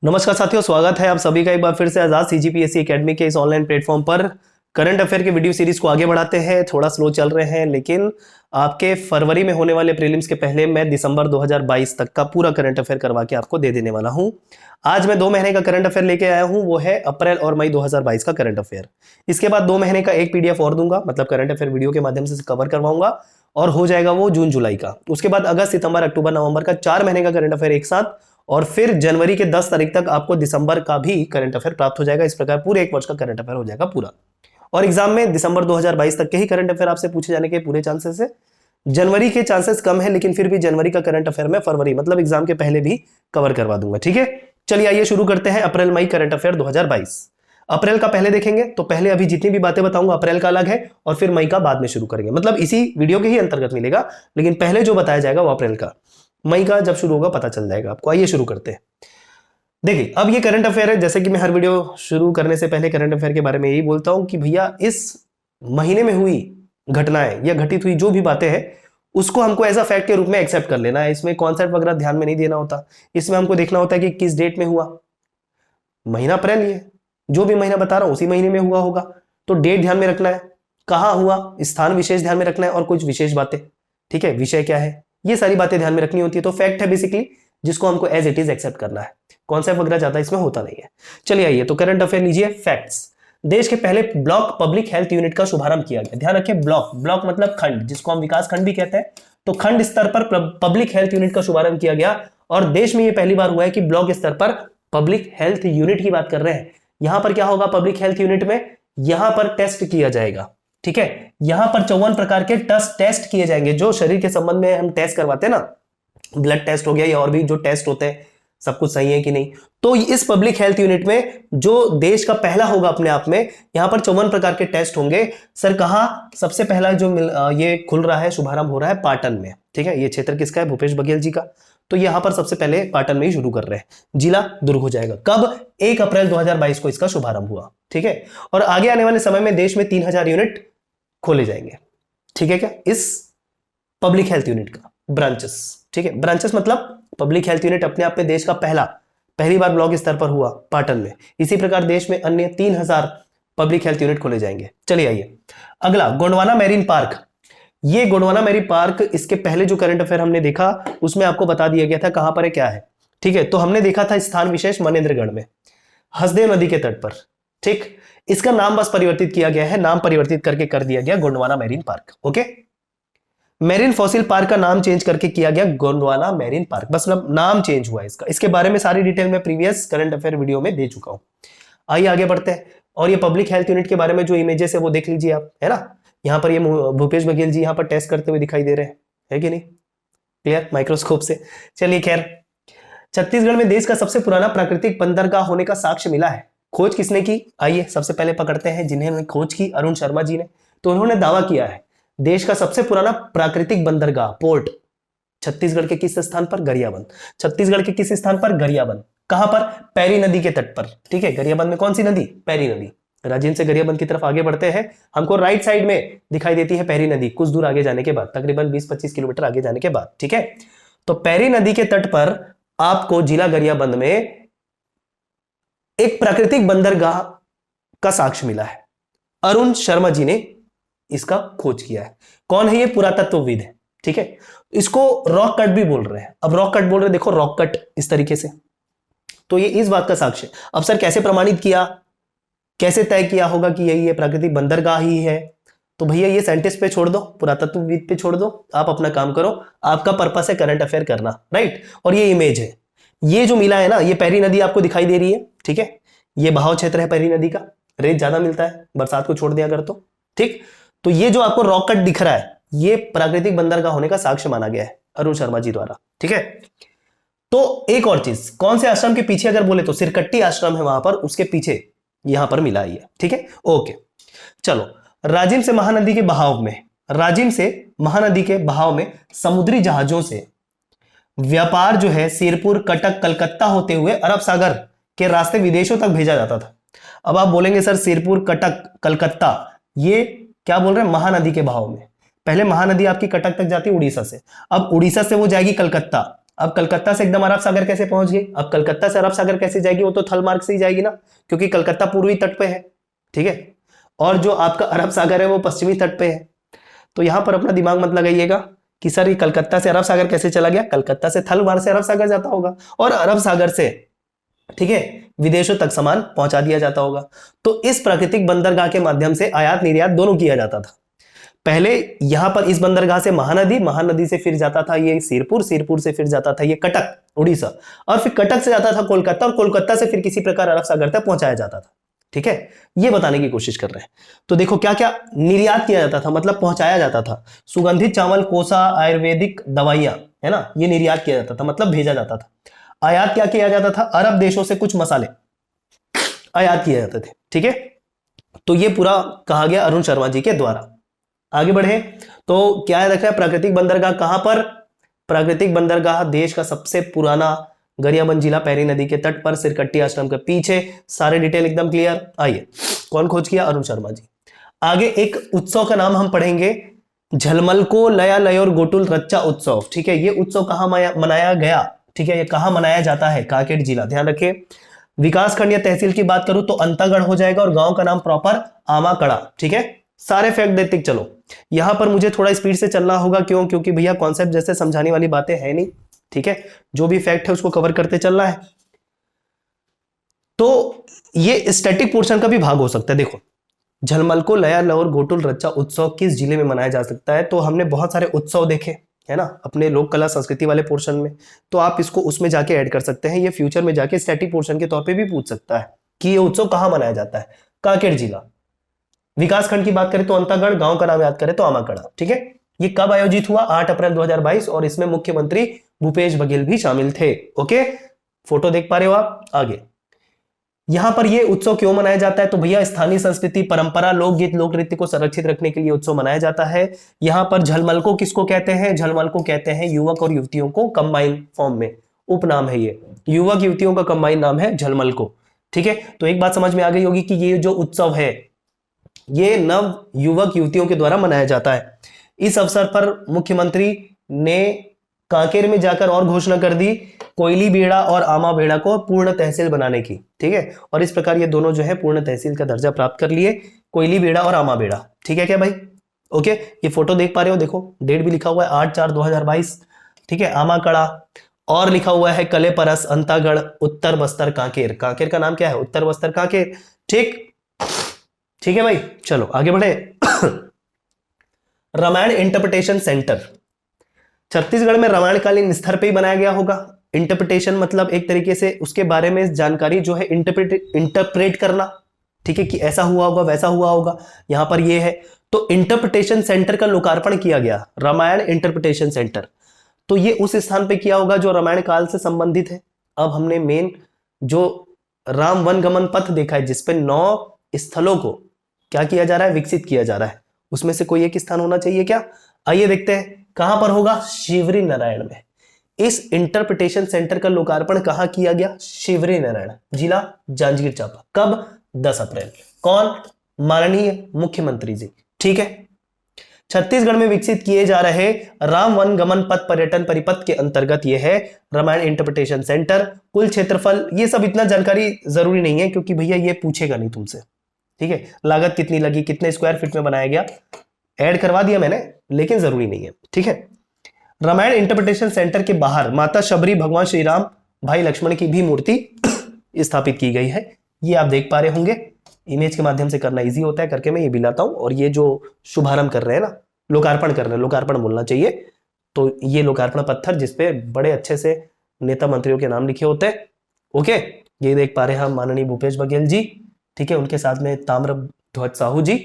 नमस्कार साथियों, स्वागत है आप सभी का एक बार फिर से आजाद सीजीपीएससी एकेडमी के इस ऑनलाइन प्लेटफॉर्म पर। करंट अफेयर के वीडियो सीरीज को आगे बढ़ाते हैं। थोड़ा स्लो चल रहे हैं, लेकिन आपके फरवरी में होने वाले प्रीलिम्स के पहले मैं दिसंबर 2022 तक का पूरा करंट अफेयर करवा के आपको दे देने वाला हूं। आज मैं 2 महीने का करंट अफेयर लेके आया हूं, वो है अप्रैल और मई 2022 का करंट अफेयर। इसके बाद 2 महीने का एक पीडीएफ और दूंगा, मतलब करंट अफेयर वीडियो के माध्यम से कवर करवाऊंगा, और हो जाएगा वो जून जुलाई का। उसके बाद अगस्त सितंबर अक्टूबर नवंबर का 4 महीने का करंट अफेयर एक साथ, और फिर जनवरी के 10 तारीख तक आपको दिसंबर का भी करंट अफेयर प्राप्त हो जाएगा। इस प्रकार पूरे एक वर्ष का करंट अफेयर हो जाएगा पूरा। और एग्जाम में दिसंबर 2022 तक के ही करंट अफेयर आपसे पूछे जाने के पूरे चांसेस है। जनवरी के चांसेस कम है, लेकिन फिर भी जनवरी का करंट अफेयर में फरवरी मतलब एग्जाम के पहले भी कवर करवा दूंगा। ठीक है, चलिए आइए शुरू करते हैं अप्रैल मई करंट अफेयर 2022। अप्रैल का पहले देखेंगे तो पहले अभी जितनी भी बातें बताऊंगा अप्रैल का अलग है, और फिर मई का बाद में शुरू करेंगे, मतलब इसी वीडियो के ही अंतर्गत मिलेगा, लेकिन पहले जो बताया जाएगा वो अप्रैल का। मई का जब शुरू होगा पता चल जाएगा आपको। आइए शुरू करते हैं। देखिए, अब ये करंट अफेयर है। जैसे कि मैं हर वीडियो शुरू करने से पहले करंट अफेयर के बारे में यही बोलता हूं कि भैया इस महीने में हुई घटनाएं या घटित हुई जो भी बातें हैं उसको हमको एज अ फैक्ट के रूप में एक्सेप्ट कर लेना है। इसमें कॉन्सेप्ट वगैरह ध्यान में नहीं देना होता। इसमें हमको देखना होता है कि किस डेट में हुआ। महीना अप्रैल, ये जो भी महीना बता रहा हूं उसी महीने में हुआ होगा, तो डेट ध्यान में रखना है, कहां हुआ, स्थान विशेष ध्यान में रखना है, और कुछ विशेष बातें। ठीक है, विषय क्या है, ये सारी बातें ध्यान में रखनी होती है। तो फैक्ट है बेसिकली, जिसको हमको एज इट इज एक्सेप्ट करना है। कॉन्सेप्ट वगैरह ज्यादा इसमें होता नहीं है। चलिए आइए, तो करंट अफेयर लीजिए। फैक्ट्स। देश के पहले ब्लॉक पब्लिक हेल्थ यूनिट का शुभारंभ किया गया। ध्यान रखिए, ब्लॉक ब्लॉक मतलब खंड, जिसको हम विकास खंड भी कहते हैं। तो खंड स्तर पर पब्लिक हेल्थ यूनिट का शुभारंभ किया गया, और देश में यह पहली बार हुआ है कि ब्लॉक स्तर पर पब्लिक हेल्थ यूनिट की बात कर रहे हैं। यहां पर क्या होगा पब्लिक हेल्थ यूनिट में, यहां पर टेस्ट किया जाएगा। ठीक है, यहां पर 54 प्रकार के टेस्ट किए जाएंगे, जो शरीर के संबंध में हम टेस्ट करवाते हैं ना, ब्लड टेस्ट हो गया या और भी जो टेस्ट होते हैं, सब कुछ सही है कि नहीं। तो इस पब्लिक हेल्थ यूनिट में जो देश का पहला होगा अपने आप में, यहां पर 54 प्रकार के टेस्ट होंगे। सर कहां सबसे पहला जो ये खुल रहा है, शुभारंभ हो रहा है पाटन में। ठीक है, ये क्षेत्र किसका है, भूपेश बघेल जी का। तो यहां पर सबसे पहले पाटन में ही शुरू कर रहे हैं। जिला दुर्ग हो जाएगा। कब, 1 अप्रैल 2022 को इसका शुभारंभ हुआ। ठीक है, और आगे आने वाले समय में देश में 3000 यूनिट खोले जाएंगे। ठीक है, क्या इस पब्लिक हेल्थ यूनिट का ब्रांचेस। ठीक है, ब्रांचेस मतलब पब्लिक हेल्थ यूनिट अपने आप में देश का पहली बार ब्लॉक स्तर पर हुआ पाटन में। इसी प्रकार देश में अन्य 3000 पब्लिक हेल्थ यूनिट खोले जाएंगे। चलिए आइए अगला, गोंडवाना मैरीन पार्क। ये गोंडवाना मैरीन पार्क, इसके पहले जो करंट अफेयर हमने देखा उसमें आपको बता दिया गया था कहां पर है, क्या है। ठीक है, तो हमने देखा था स्थान विशेष मनेन्द्रगढ़ में, हसदेव नदी के तट पर। ठीक, इसका नाम बस परिवर्तित किया गया है, नाम परिवर्तित करके कर दिया गया Gondwana marine park. Okay, marine fossil park का नाम चेंज करके किया गया गोंडवाना मैरीन पार्क, बस नाम चेंज हुआ इसका। इसके बारे में सारी डिटेल में प्रीवियस करंट अफेयर वीडियो में दे चुका हूं। आइए आगे बढ़ते हैं, और ये पब्लिक हेल्थ यूनिट के बारे में जो इमेजेस है वो देख लीजिए आप, है ना। यहाँ पर ये भूपेश बघेल जी यहाँ पर टेस्ट करते हुए दिखाई दे रहे हैं, है कि नहीं, क्लियर, माइक्रोस्कोप से। चलिए खैर, छत्तीसगढ़ में देश का सबसे पुराना प्राकृतिक बंदरगाह होने का साक्ष्य मिला है। खोज किसने की, आइए सबसे पहले पकड़ते हैं जिन्हें खोज की, अरुण शर्मा जी ने। तो उन्होंने दावा किया है देश का सबसे पुराना प्राकृतिक बंदरगाह पोर्ट छत्तीसगढ़ के किस स्थान पर, गरियाबंद। छत्तीसगढ़ के किस स्थान पर, गरियाबंद। कहां पर, पैरी नदी के तट पर। ठीक है, गरियाबंद में कौन सी नदी, पैरी नदी। राजिम से गरियाबंद की तरफ आगे बढ़ते हैं, हमको राइट साइड में दिखाई देती है पैरी नदी, कुछ दूर आगे जाने के बाद, तकरीबन 20-25 किलोमीटर आगे जाने के बाद। ठीक है, तो पैरी नदी के तट पर आपको जिला गरियाबंद में एक प्राकृतिक बंदरगाह का साक्ष्य मिला है। अरुण शर्मा जी ने इसका खोज किया है। कौन है ये, पुरातत्वविद है। ठीक है, इसको रॉक कट भी बोल रहे हैं। अब रॉक कट बोल रहे हैं, देखो रॉक कट इस तरीके से, तो ये इस बात का साक्ष्य। अब सर कैसे प्रमाणित किया, कैसे तय किया होगा कि यही ये प्राकृतिक बंदरगाह ही है, तो भैया ये साइंटिस्ट पे छोड़ दो, पुरातत्वविद पे छोड़ दो, आप अपना काम करो। आपका पर्पस है करंट अफेयर करना, राइट। और ये इमेज है, ये जो मिला है ना, ये पैरी नदी आपको दिखाई दे रही है। ठीक है, ये बहाव क्षेत्र है पैरी नदी का, रेत ज्यादा मिलता है बरसात को छोड़ दिया अगर तो। ठीक, तो ये जो आपको रॉक कट दिख रहा है, ये प्राकृतिक बंदरगाह होने का साक्ष्य माना गया है अरुण शर्मा जी द्वारा। ठीक है, तो एक और चीज, कौन से आश्रम के पीछे अगर बोले तो सिरकट्टी आश्रम है वहां पर, उसके पीछे यहां पर मिला है। ठीक है, ओके। चलो, राजिम से महानदी के बहाव में, राजिम से महानदी के बहाव में समुद्री जहाजों से व्यापार जो है सिरपुर, कटक, कलकत्ता होते हुए अरब सागर के रास्ते विदेशों तक भेजा जाता था। अब आप बोलेंगे सर सिरपुर, कटक, कलकत्ता, ये क्या बोल रहे हैं, महानदी के बहाव में। पहले महानदी आपकी कटक तक जाती है उड़ीसा से, अब उड़ीसा से वो जाएगी कलकत्ता, अब कलकत्ता से एकदम अरब सागर कैसे पहुंच गई? अब कलकत्ता से अरब सागर कैसे जाएगी? वो तो थल मार्ग से ही जाएगी ना, क्योंकि कलकत्ता पूर्वी तट पे है, ठीक है, और जो आपका अरब सागर है वो पश्चिमी तट पे है। तो यहां पर अपना दिमाग मत लगाइएगा कि सर ये कलकत्ता से अरब सागर कैसे चला गया। कलकत्ता से थल मार्ग से अरब सागर जाता होगा, और अरब सागर से, ठीक है, विदेशों तक सामान पहुंचा दिया जाता होगा। तो इस प्राकृतिक बंदरगाह के माध्यम से आयात निर्यात दोनों किया जाता था। पहले यहां पर इस बंदरगाह से महानदी, महानदी से फिर जाता था ये सिरपुर, सिरपुर से फिर जाता था ये कटक उड़ीसा, और फिर कटक से जाता था कोलकाता, और कोलकाता से फिर किसी प्रकार अरब सागर तक पहुंचाया जाता था। ठीक है, ये बताने की कोशिश कर रहे हैं। तो देखो क्या क्या निर्यात किया जाता था, मतलब पहुंचाया जाता था। सुगंधित चावल, कोसा, आयुर्वेदिक दवाइयां, है ना, ये निर्यात किया जाता था, मतलब भेजा जाता था। आयात क्या किया जाता था? अरब देशों से कुछ मसाले आयात किए जाते थे। ठीक है, तो ये पूरा कहा गया अरुण शर्मा जी के द्वारा। आगे बढ़े तो क्या है, रखा है प्राकृतिक बंदरगाह कहां पर? प्राकृतिक बंदरगाह देश का सबसे पुराना गरियाबंद जिला, पैरी नदी के तट पर, सिरकट्टी आश्रम के पीछे। सारे डिटेल एकदम क्लियर। आइए, कौन खोज किया? अरुण शर्मा जी। आगे एक उत्सव का नाम हम पढ़ेंगे, झलमलको लया लयोर गोटुल रच्चा उत्सव। ठीक है, ये उत्सव कहां मनाया गया? ठीक है, ये कहां मनाया जाता है? कांकेर जिला। ध्यान रखिए। विकास खंड या तहसील की बात करूं तो अंतागढ़ हो जाएगा, और गांव का नाम प्रॉपर आमाकड़ा। ठीक है, सारे फैक्ट देते चलो। यहां पर मुझे थोड़ा स्पीड से चलना होगा, क्यों? क्योंकि भैया कॉन्सेप्ट जैसे समझाने वाली बातें है नहीं। ठीक है, जो भी फैक्ट है उसको कवर करते चलना है। तो ये स्टैटिक पोर्शन का भी भाग हो सकता है। देखो, झलमलको लया लयोर गोटुल रच्चा उत्सव किस जिले में मनाया जा सकता है? तो हमने बहुत सारे उत्सव देखे, है ना, अपने लोक कला संस्कृति वाले पोर्शन में, तो आप इसको उसमें जाके ऐड कर सकते हैं। ये फ्यूचर में जाके स्टैटिक पोर्शन के तौर पे भी पूछ सकता है कि ये उत्सव कहां मनाया जाता है? कांकेर जिला। विकास खंड की बात करें तो अंतागढ़, गांव का नाम याद करें तो आमाकड़ा। ठीक है, ये कब आयोजित हुआ? 8 अप्रैल 2022, और इसमें मुख्यमंत्री भूपेश बघेल भी शामिल थे। ओके, फोटो देख पा रहे हो आप? आगे यहां पर यह उत्सव क्यों मनाया जाता है? तो भैया स्थानीय संस्कृति, परंपरा, लोकगीत, लोक नृत्य को संरक्षित रखने के लिए उत्सव मनाया जाता है। यहां पर झलमल को किसको कहते हैं? झलमल को कहते हैं युवक और युवतियों को कंबाइन फॉर्म में, उपनाम है ये, युवक युवतियों का कंबाइन नाम है झलमल को। ठीक है, तो एक बात समझ में आ गई होगी कि ये जो उत्सव है ये नव युवक युवतियों के द्वारा मनाया जाता है। इस अवसर पर मुख्यमंत्री ने कांकेर में जाकर और घोषणा कर दी कोयली बेड़ा और आमा बेड़ा को पूर्ण तहसील बनाने की। ठीक है, और इस प्रकार ये दोनों जो है पूर्ण तहसील का दर्जा प्राप्त कर लिए, कोयली बेड़ा और आमा बेड़ा। ठीक है क्या भाई? ओके, ये फोटो देख पा रहे हो? देखो डेट भी लिखा हुआ है 8/4/2022। ठीक है, आमाकड़ा, और लिखा हुआ है कले परस, अंतागढ़, उत्तर बस्तर, कांकेर। कांकेर का नाम क्या है? उत्तर बस्तर कांकेर। ठीक, ठीक है भाई, चलो आगे बढ़े। रामायण इंटरप्रिटेशन सेंटर छत्तीसगढ़ में रामायणकालीन स्तर पे ही बनाया गया होगा। इंटरप्रिटेशन मतलब एक तरीके से उसके बारे में जानकारी जो है इंटरप्रेट करना। ठीक है, कि ऐसा हुआ होगा, वैसा हुआ होगा, यहां पर ये है। तो इंटरप्रिटेशन सेंटर का लोकार्पण किया गया, रामायण इंटरप्रिटेशन सेंटर। तो ये उस स्थान पे किया होगा जो रामायण काल से संबंधित है। अब हमने मेन जो राम वन गमन पथ देखा है, जिसपे 9 स्थलों को क्या किया जा रहा है? विकसित किया जा रहा है। उसमें से कोई एक स्थान होना चाहिए क्या? आइए देखते हैं कहां पर होगा। शिवरी नारायण में। इस इंटरप्रिटेशन सेंटर का लोकार्पण कहां किया गया? शिवरी नारायण, जिला जांजगीर चांपा। कब? 10 अप्रैल। कौन? माननीय मुख्यमंत्री जी। ठीक है, छत्तीसगढ़ में विकसित किए जा रहे राम वन गमन पथ पर्यटन परिपथ के अंतर्गत यह है रामायण इंटरप्रिटेशन सेंटर। कुल क्षेत्रफल, ये सब इतना जानकारी जरूरी नहीं है, क्योंकि भैया ये पूछेगा नहीं तुमसे। ठीक है, लागत कितनी लगी, कितने स्क्वायर फीट में बनाया गया, ऐड करवा दिया मैंने, लेकिन जरूरी नहीं है। ठीक है, रामायण इंटरप्रिटेशन सेंटर के बाहर माता शबरी, भगवान श्री राम, भाई लक्ष्मण की भी मूर्ति स्थापित की गई है। ये आप देख पा रहे होंगे। इमेज के माध्यम से करना इजी होता है, करके मैं ये भी लाता हूं। और ये जो शुभारंभ कर रहे हैं ना, लोकार्पण कर रहे हैं, लोकार्पण बोलना चाहिए। तो ये लोकार्पण पत्थर जिसपे बड़े अच्छे से नेता मंत्रियों के नाम लिखे होते हैं। ओके, ये देख पा रहे हैं हम माननीय भूपेश बघेल जी। ठीक है, उनके साथ में ताम्रध्वज साहू जी।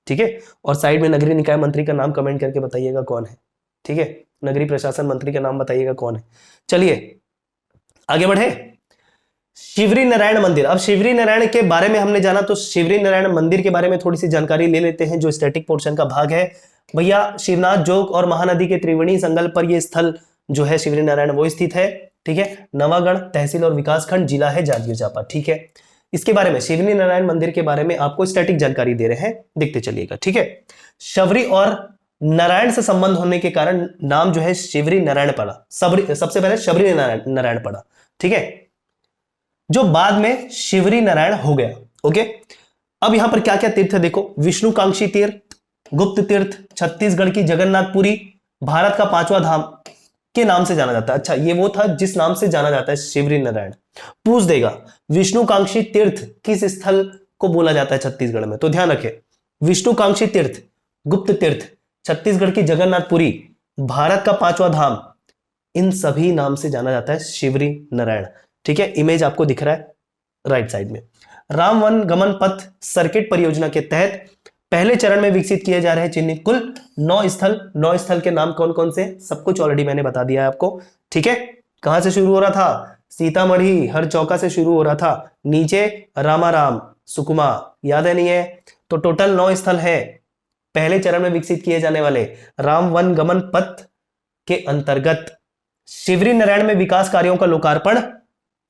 ठीक है, और साइड में नगरीय निकाय मंत्री का नाम कमेंट करके बताइएगा कौन है। ठीक है, नगरीय प्रशासन मंत्री का नाम बताइएगा कौन है। चलिए आगे बढ़े। शिवरी नारायण मंदिर। अब शिवरी नारायण के बारे में हमने जाना, तो शिवरी नारायण मंदिर के बारे में थोड़ी सी जानकारी ले लेते हैं, जो स्टैटिक पोर्शन का भाग है। भैया शिवनाथ जोग और महानदी के त्रिवेणी संगल पर यह स्थल जो है शिवरी नारायण वो स्थित है। ठीक है, नवागढ़ तहसील और विकासखंड, जिला है जांजगीर चांपा। ठीक है, इसके बारे में शिवरी नारायण मंदिर के बारे में आपको स्टैटिक जानकारी दे रहे हैं, देखते चलिएगा। ठीक है, शबरी और नारायण से संबंध होने के कारण नाम जो है शिवरी नारायण पड़ा। सबसे पहले शबरी नारायण पड़ा, ठीक है, जो बाद में शिवरी नारायण हो गया। ओके, अब यहां पर क्या क्या तीर्थ है देखो, विष्णुकांक्षी तीर्थ, गुप्त तीर्थ, छत्तीसगढ़ की जगन्नाथपुरी, भारत का 5वां धाम के नाम से जाना जाता है। अच्छा, ये वो था जिस नाम से जाना जाता है शिवरी नारायण। पूछ देगा विष्णुकांक्षी तीर्थ किस स्थल को बोला जाता है छत्तीसगढ़ में, तो ध्यान रखें, विष्णुकांक्षी तीर्थ, गुप्त तीर्थ, छत्तीसगढ़ की जगन्नाथपुरी, भारत का 5वां धाम, इन सभी नाम से जाना जाता है शिवरी नारायण। ठीक है, इमेज आपको दिख रहा है राइट साइड में। राम वन गमन पथ सर्किट परियोजना के तहत पहले चरण में विकसित किए जा रहे चिन्हित कुल 9 स्थल। 9 स्थल के नाम कौन कौन से, सब कुछ ऑलरेडी मैंने बता दिया है आपको। ठीक है, कहां से शुरू हो रहा था, सीतामढ़ी हर चौका से शुरू हो रहा था, नीचे रामाराम, सुकमा, याद है नहीं है, तो टोटल 9 स्थल है पहले चरण में विकसित किए जाने वाले राम वन गमन पथ के अंतर्गत। शिवरी नारायण में विकास कार्यों का लोकार्पण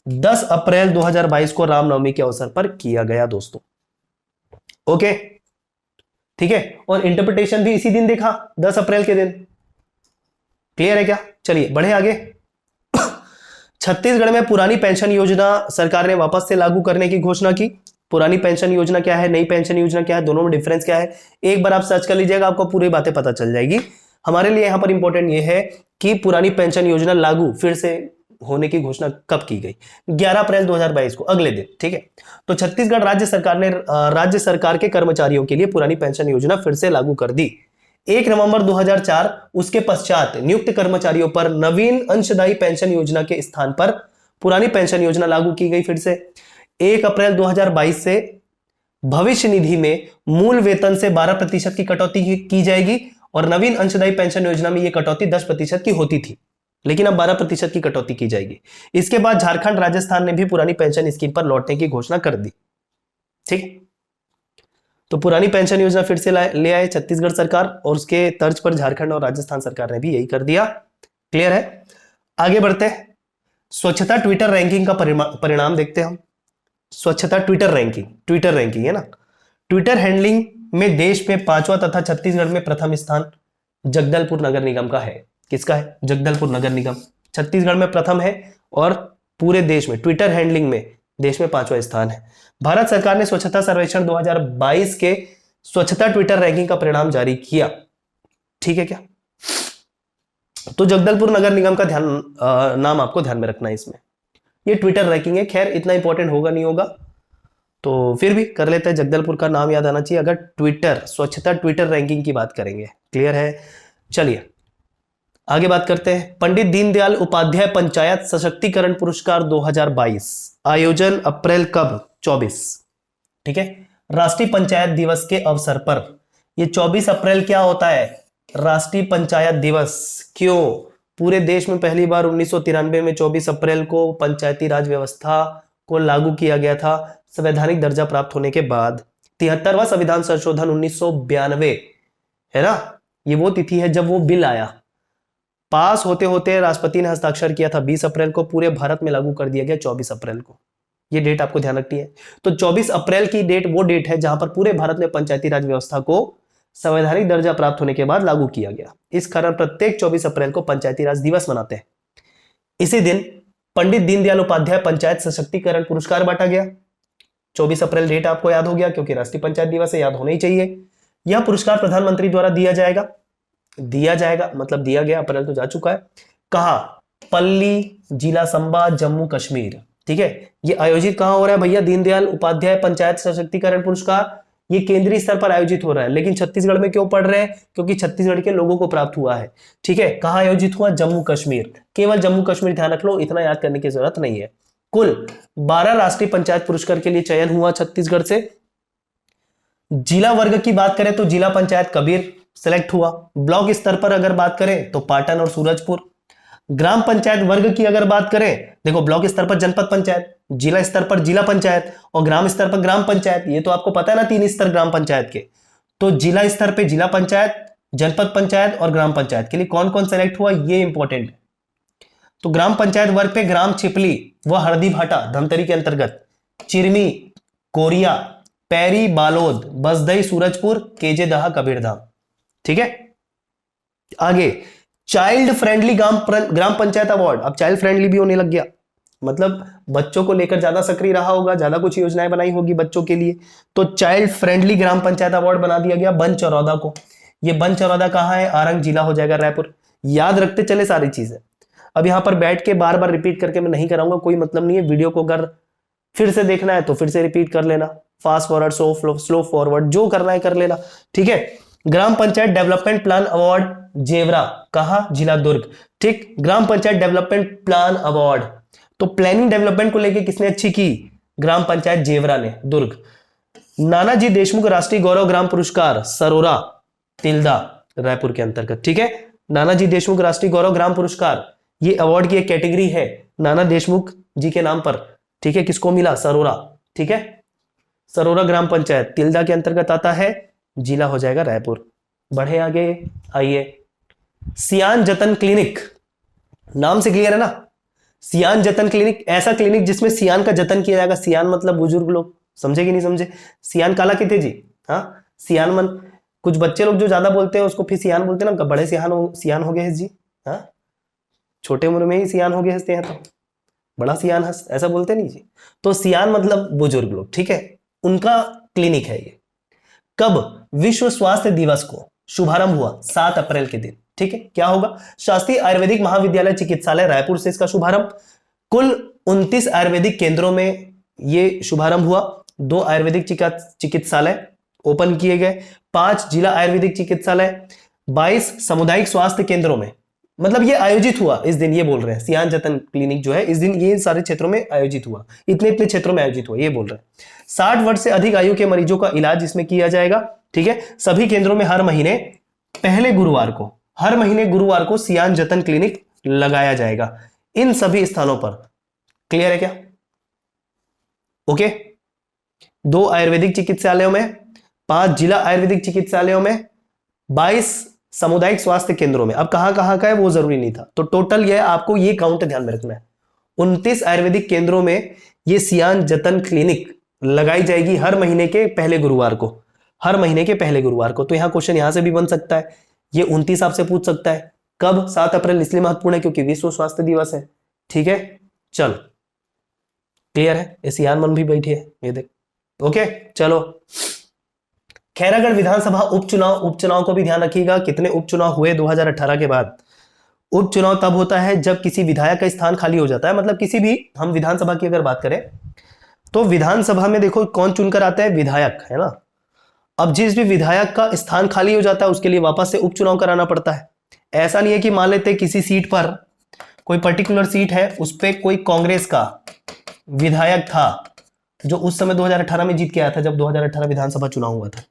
10 अप्रैल 2022 को रामनवमी के अवसर पर किया गया दोस्तों। ओके, ठीक है, और इंटरप्रिटेशन भी इसी दिन देखा, 10 अप्रैल के दिन। क्लियर है क्या, चलिए बढ़े आगे। छत्तीसगढ़ में पुरानी पेंशन योजना सरकार ने वापस से लागू करने की घोषणा की। पुरानी पेंशन योजना क्या है, नई पेंशन योजना क्या है, दोनों में डिफरेंस क्या है, एक बार आप सर्च कर लीजिएगा, आपको पूरी बातें पता चल जाएगी। हमारे लिए यहां पर इंपॉर्टेंट ये है कि पुरानी पेंशन योजना लागू फिर से होने की घोषणा कब की गई, 11 अप्रैल 2022 को, अगले दिन। ठीक है, तो छत्तीसगढ़ राज्य सरकार ने राज्य सरकार के कर्मचारियों के लिए पुरानी पेंशन योजना फिर से लागू कर दी। 1 नवंबर 2004 उसके पश्चात नियुक्त कर्मचारियों पर नवीन अंशदायी पेंशन योजना के स्थान पर पुरानी पेंशन योजना लागू की गई फिर से। 1 अप्रैल 2022 से भविष्य निधि में मूल वेतन से 12% की कटौती की जाएगी और नवीन अंशदायी पेंशन योजना में यह कटौती 10% की होती थी, लेकिन अब 12% की कटौती की जाएगी। इसके बाद झारखंड, राजस्थान ने भी पुरानी पेंशन स्कीम पर लौटने की घोषणा कर दी। ठीक, तो पुरानी पेंशन योजना फिर से ले आए छत्तीसगढ़ सरकार और उसके तर्ज पर झारखंड और राजस्थान सरकार ने भी यही कर दिया। क्लियर है, आगे बढ़ते हैं। स्वच्छता ट्विटर रैंकिंग का परिणाम देखते हैं हम। स्वच्छता ट्विटर रैंकिंग है ना, ट्विटर हैंडलिंग में देश में 5वां तथा छत्तीसगढ़ में प्रथम स्थान जगदलपुर नगर निगम का है। किसका है, जगदलपुर नगर निगम, छत्तीसगढ़ में प्रथम है और पूरे देश में ट्विटर हैंडलिंग में देश में 5वां स्थान है। भारत सरकार ने स्वच्छता सर्वेक्षण 2022 के स्वच्छता ट्विटर रैंकिंग का परिणाम जारी किया। ठीक है क्या, तो जगदलपुर नगर निगम का नाम आपको ध्यान में रखना है इसमें। ये ट्विटर रैंकिंग है, खैर इतना इंपॉर्टेंट होगा नहीं होगा, तो फिर भी कर लेते हैं, जगदलपुर का नाम याद आना चाहिए अगर ट्विटर स्वच्छता ट्विटर रैंकिंग की बात करेंगे। क्लियर है, चलिए आगे बात करते हैं। पंडित दीनदयाल उपाध्याय पंचायत सशक्तिकरण पुरस्कार 2022 आयोजन अप्रैल कब, 24। ठीक है, राष्ट्रीय पंचायत दिवस के अवसर पर। ये 24 अप्रैल क्या होता है, राष्ट्रीय पंचायत दिवस। क्यों, पूरे देश में पहली बार 1993 में 24 अप्रैल को पंचायती राज व्यवस्था को लागू किया गया था संवैधानिक दर्जा प्राप्त होने के बाद। 73वां संविधान संशोधन 1992 है ना, ये वो तिथि है जब वो बिल आया, पास होते होते राष्ट्रपति ने हस्ताक्षर किया था 20 अप्रैल को, पूरे भारत में लागू कर दिया गया 24 अप्रैल को। ये डेट आपको ध्यान रखनी है। तो 24 अप्रैल की डेट वो डेट है जहां पर पूरे भारत में पंचायती राज व्यवस्था को संवैधानिक दर्जा प्राप्त होने के बाद लागू किया गया। इस कारण प्रत्येक 24 अप्रैल को पंचायती राज दिवस मनाते हैं। इसी दिन पंडित दीनदयाल उपाध्याय पंचायत सशक्तिकरण पुरस्कार बांटा गया। 24 अप्रैल डेट आपको याद हो गया क्योंकि राष्ट्रीय पंचायत दिवस है, याद होना ही चाहिए। यह पुरस्कार प्रधानमंत्री द्वारा दिया जाएगा मतलब दिया गया, अप्रैल तो जा चुका है। कहा, पल्ली जिला संबा जम्मू कश्मीर। ठीक है, ये आयोजित कहां हो रहा है भैया, दीनदयाल उपाध्याय पंचायत सशक्तिकरण पुरस्कार ये केंद्रीय स्तर पर आयोजित हो रहा है, लेकिन छत्तीसगढ़ में क्यों पढ़ रहे हैं, क्योंकि छत्तीसगढ़ के लोगों को प्राप्त हुआ है। ठीक है, कहां आयोजित हुआ, जम्मू कश्मीर, केवल जम्मू कश्मीर ध्यान रख लो, इतना याद करने की जरूरत नहीं है। कुल 12 राष्ट्रीय पंचायत पुरस्कार के लिए चयन हुआ छत्तीसगढ़ से। जिला वर्ग की बात करें तो जिला पंचायत कबीर सेलेक्ट हुआ। ब्लॉक स्तर पर अगर बात करें तो पाटन और सूरजपुर। ग्राम पंचायत वर्ग की अगर बात करें, देखो ब्लॉक स्तर पर जनपद पंचायत, जिला स्तर पर जिला पंचायत और ग्राम स्तर पर ग्राम पंचायत। ये तो आपको पता है ना, 3 स्तर ग्राम पंचायत के। तो जिला स्तर पे जिला पंचायत, जनपद पंचायत और ग्राम पंचायत के लिए कौन कौन सेलेक्ट हुआ, ये इंपॉर्टेंट है। तो ग्राम पंचायत वर्ग पे ग्राम छिपली व हरदी भाटा धमतरी के अंतर्गत, चिरमी, कोरिया, पैरी, बालोद, बसदई, सूरजपुर, केजे दहा, कबीरधाम। ठीक है, आगे चाइल्ड फ्रेंडली ग्राम पंचायत अवार्ड, अब चाइल्ड फ्रेंडली भी होने लग गया, मतलब बच्चों को लेकर ज्यादा सक्रिय रहा होगा, ज्यादा कुछ योजनाएं बनाई होगी बच्चों के लिए, तो चाइल्ड फ्रेंडली ग्राम पंचायत अवार्ड बना दिया गया बनचरौदा को। ये बनचरौदा कहाँ है? आरंग जिला हो जाएगा, रायपुर। याद रखते चले सारी चीजें। अब यहां पर बैठ के बार बार रिपीट करके मैं नहीं कराऊंगा, कोई मतलब नहीं है। वीडियो को अगर फिर से देखना है तो फिर से रिपीट कर लेना, फास्ट फॉरवर्ड स्लो फॉरवर्ड जो करना है कर लेना, ठीक है। ग्राम panchayat development plan award Jevra, कहा? जिला दुर्ग, ठीक। ग्राम पंचायत डेवलपमेंट प्लान अवार्ड, तो प्लानिंग डेवलपमेंट को लेकर किसने अच्छी की? ग्राम पंचायत जेवरा ने, दुर्ग। नानाजी देशमुख राष्ट्रीय गौरव ग्राम पुरस्कार सरोरा तिल्दा, रायपुर के अंतर्गत, ठीक है। नानाजी देशमुख राष्ट्रीय गौरव ग्राम पुरस्कार, ये अवार्ड की एक कैटेगरी है नाना देशमुख जी के नाम पर, ठीक है। किसको मिला? सरोरा, ठीक है। सरोरा ग्राम पंचायत तिल्दा के अंतर्गत आता है, जिला हो जाएगा रायपुर। बढ़े आगे, आइए सियान जतन क्लिनिक, नाम से क्लियर है ना? सियान जतन क्लिनिक, ऐसा क्लिनिक जिसमें सियान का जतन किया जाएगा। सियान मतलब बुजुर्ग लोग, समझे कि नहीं समझे? सियान काला किते जी, हाँ सियान मन, कुछ बच्चे लोग जो ज्यादा बोलते हैं उसको फिर सियान बोलते हैं ना, बड़े सियान हो गए जी, हाँ छोटे उम्र में ही सियान हो गए हंसते हैं तो बड़ा सियान हंस, ऐसा बोलते नहीं जी। तो सियान मतलब बुजुर्ग लोग, ठीक है, उनका क्लिनिक है ये। कब? विश्व स्वास्थ्य दिवस को शुभारंभ हुआ 7 अप्रैल के दिन, ठीक है। क्या होगा? शासकीय आयुर्वेदिक महाविद्यालय चिकित्सालय रायपुर से इसका शुभारंभ। कुल 29 आयुर्वेदिक केंद्रों में ये शुभारंभ हुआ। 2 आयुर्वेदिक चिकित्सालय ओपन किए गए, 5 जिला आयुर्वेदिक चिकित्सालय, 22 सामुदायिक स्वास्थ्य केंद्रों में, मतलब ये आयोजित हुआ इस दिन, ये बोल रहे हैं सियान जतन क्लिनिक जो है इस दिन ये सारे क्षेत्रों में आयोजित हुआ, इतने इतने क्षेत्रों में आयोजित हुआ, ये बोल रहे हैं। 60 वर्ष से अधिक आयु के मरीजों का इलाज इसमें किया जाएगा, ठीक है। सभी केंद्रों में हर महीने पहले गुरुवार को, हर महीने गुरुवार को सियान जतन क्लिनिक लगाया जाएगा इन सभी स्थानों पर। क्लियर है क्या? ओके। 2 आयुर्वेदिक चिकित्सालयों में, 5 जिला आयुर्वेदिक चिकित्सालयों में, 22 सामुदायिक स्वास्थ्य केंद्रों में। अब कहां कहां का है वो जरूरी नहीं था, तो टोटल ये आपको ये काउंट ध्यान में रखना है। 29 आयुर्वेदिक केंद्रों में ये सियान जतन क्लिनिक लगाई जाएगी हर महीने के पहले गुरुवार को, हर महीने के पहले गुरुवार को। तो यहां क्वेश्चन यहां से भी बन सकता है, ये 29 आपसे पूछ सकता है। कब? 7 अप्रैल इसलिए महत्वपूर्ण है क्योंकि विश्व स्वास्थ्य दिवस है, ठीक है। चलो क्लियर है? ये सियान मन भी बैठी है, ये देख। ओके चलो, खैरागढ़ विधानसभा उपचुनाव को भी ध्यान रखिएगा। कितने उपचुनाव हुए 2018 के बाद? उपचुनाव तब होता है जब किसी विधायक का स्थान खाली हो जाता है, मतलब किसी भी, हम विधानसभा की अगर बात करें तो विधानसभा में देखो कौन चुनकर आता है? विधायक, है ना। अब जिस भी विधायक का स्थान खाली हो जाता है उसके लिए वापस से उपचुनाव कराना पड़ता है। ऐसा नहीं है कि मान लेते किसी सीट पर, कोई पर्टिकुलर सीट है उस पर कोई कांग्रेस का विधायक था जो उस समय 2018 में जीत के आया था, जब 2018 विधानसभा चुनाव हुआ था,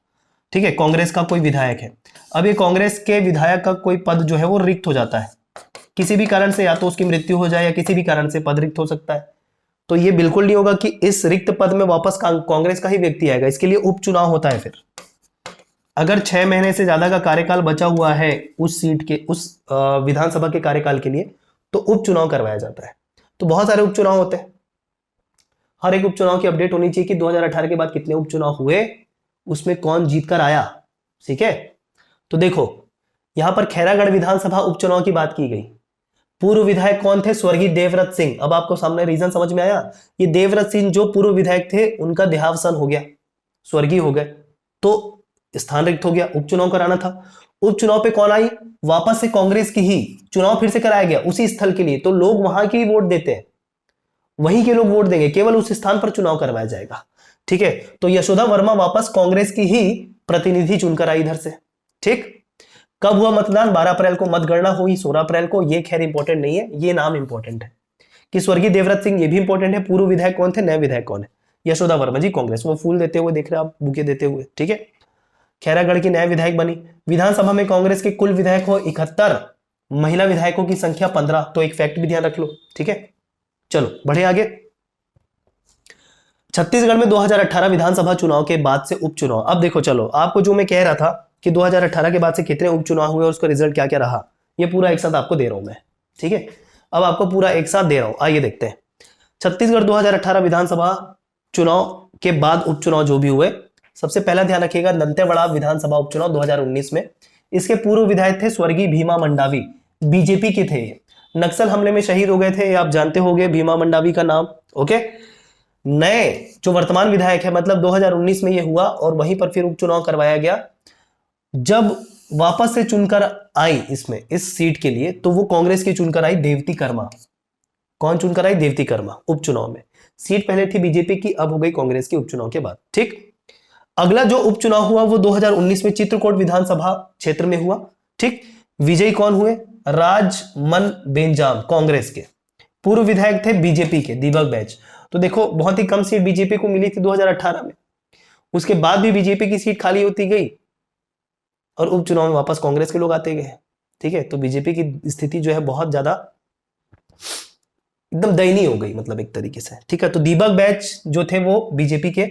ठीक है। कांग्रेस का कोई विधायक है, अब ये कांग्रेस के विधायक का कोई पद जो है वो रिक्त हो जाता है किसी भी कारण से, या तो उसकी मृत्यु हो जाए या किसी भी कारण से पद रिक्त हो सकता है। तो ये बिल्कुल नहीं होगा कि इस रिक्त पद में वापस कांग्रेस का ही व्यक्ति आएगा, इसके लिए उपचुनाव होता है। फिर अगर 6 महीने से ज्यादा का कार्यकाल बचा हुआ है उस सीट के, उस विधानसभा के कार्यकाल के लिए, तो उपचुनाव करवाया जाता है। तो बहुत सारे उपचुनाव होते हैं, हर एक उपचुनाव की अपडेट होनी चाहिए कि 2018 के बाद कितने उपचुनाव हुए, उसमें कौन जीतकर आया, ठीक है। तो देखो यहां पर खैरागढ़ विधानसभा उपचुनाव की बात की गई। पूर्व विधायक कौन थे? स्वर्गीय देवव्रत सिंह। अब आपको सामने रीजन समझ में आया? ये देवव्रत सिंह जो पूर्व विधायक थे उनका देहावसान हो गया, स्वर्गीय हो गए, तो स्थान रिक्त हो गया, उपचुनाव कराना था। उपचुनाव पे कौन आई? वापस से कांग्रेस की ही चुनाव फिर से कराया गया उसी स्थल के लिए, तो लोग वहां की वोट देते हैं, वहीं के लोग वोट देंगे, केवल उस स्थान पर चुनाव करवाया जाएगा, ठीक है। तो यशोदा वर्मा वापस कांग्रेस की ही प्रतिनिधि चुनकर आई इधर से, ठीक। कब हुआ मतदान? 12 अप्रैल को। मतगणना हुई 16 अप्रैल को। ये खैर इंपॉर्टेंट नहीं है, ये नाम इंपॉर्टेंट है कि स्वर्गीय देवव्रत सिंह, ये भी इंपॉर्टेंट है। पूर्व विधायक कौन थे? नए विधायक कौन है? यशोदा वर्मा जी, कांग्रेस। वो फूल देते हुए देख रहे हैं आप, बुके देते हुए, ठीक है। खैरागढ़ की नया विधायक बनी। विधानसभा में कांग्रेस के कुल विधायक हो 71, महिला विधायकों की संख्या 15। तो एक फैक्ट भी ध्यान रख लो, ठीक है। चलो बढ़े आगे। छत्तीसगढ़ में 2018 विधानसभा चुनाव के बाद से उपचुनाव। अब देखो, चलो आपको जो मैं कह रहा था कि 2018 के बाद से कितने उपचुनाव हुए और उसका रिजल्ट क्या क्या रहा, ये पूरा एक साथ आपको दे रहा हूं मैं, ठीक है। अब आपको पूरा एक साथ दे रहा हूं, आइए देखते हैं। छत्तीसगढ़ 2018 विधानसभा चुनाव के बाद उपचुनाव जो भी हुए, सबसे पहला ध्यान रखिएगा दंतेवाड़ा विधानसभा उपचुनाव 2019 में, इसके पूर्व विधायक थे स्वर्गीय भीमा मंडावी, बीजेपी के थे ये। नक्सल हमले में शहीद हो गए थे, आप जानते होंगे भीमा मंडावी का नाम। ओके, नए जो वर्तमान विधायक है, मतलब 2019 में ये हुआ और वहीं पर फिर उपचुनाव करवाया गया। जब वापस से चुनकर आई इसमें इस सीट के लिए, तो वो कांग्रेस की चुनकर आई देवती कर्मा। कौन चुनकर आई? देवती कर्मा उपचुनाव में। सीट पहले थी बीजेपी की, अब हो गई कांग्रेस की उपचुनाव के बाद। ठीक, अगला जो उपचुनाव हुआ वो 2019 में चित्रकूट विधानसभा क्षेत्र में हुआ। ठीक, विजयी कौन हुए? राजमन बेंजाम, कांग्रेस के। पूर्व विधायक थे बीजेपी के दीपक बैच। तो देखो बहुत ही कम सीट बीजेपी को मिली थी 2018 में, उसके बाद भी बीजेपी की सीट खाली होती गई और उपचुनाव में वापस कांग्रेस के लोग आते गए। ठीक है, तो बीजेपी की स्थिति जो है बहुत ज्यादा एकदम दयनीय हो गई, मतलब एक तरीके से। ठीक है, तो दीपक बैच जो थे वो बीजेपी के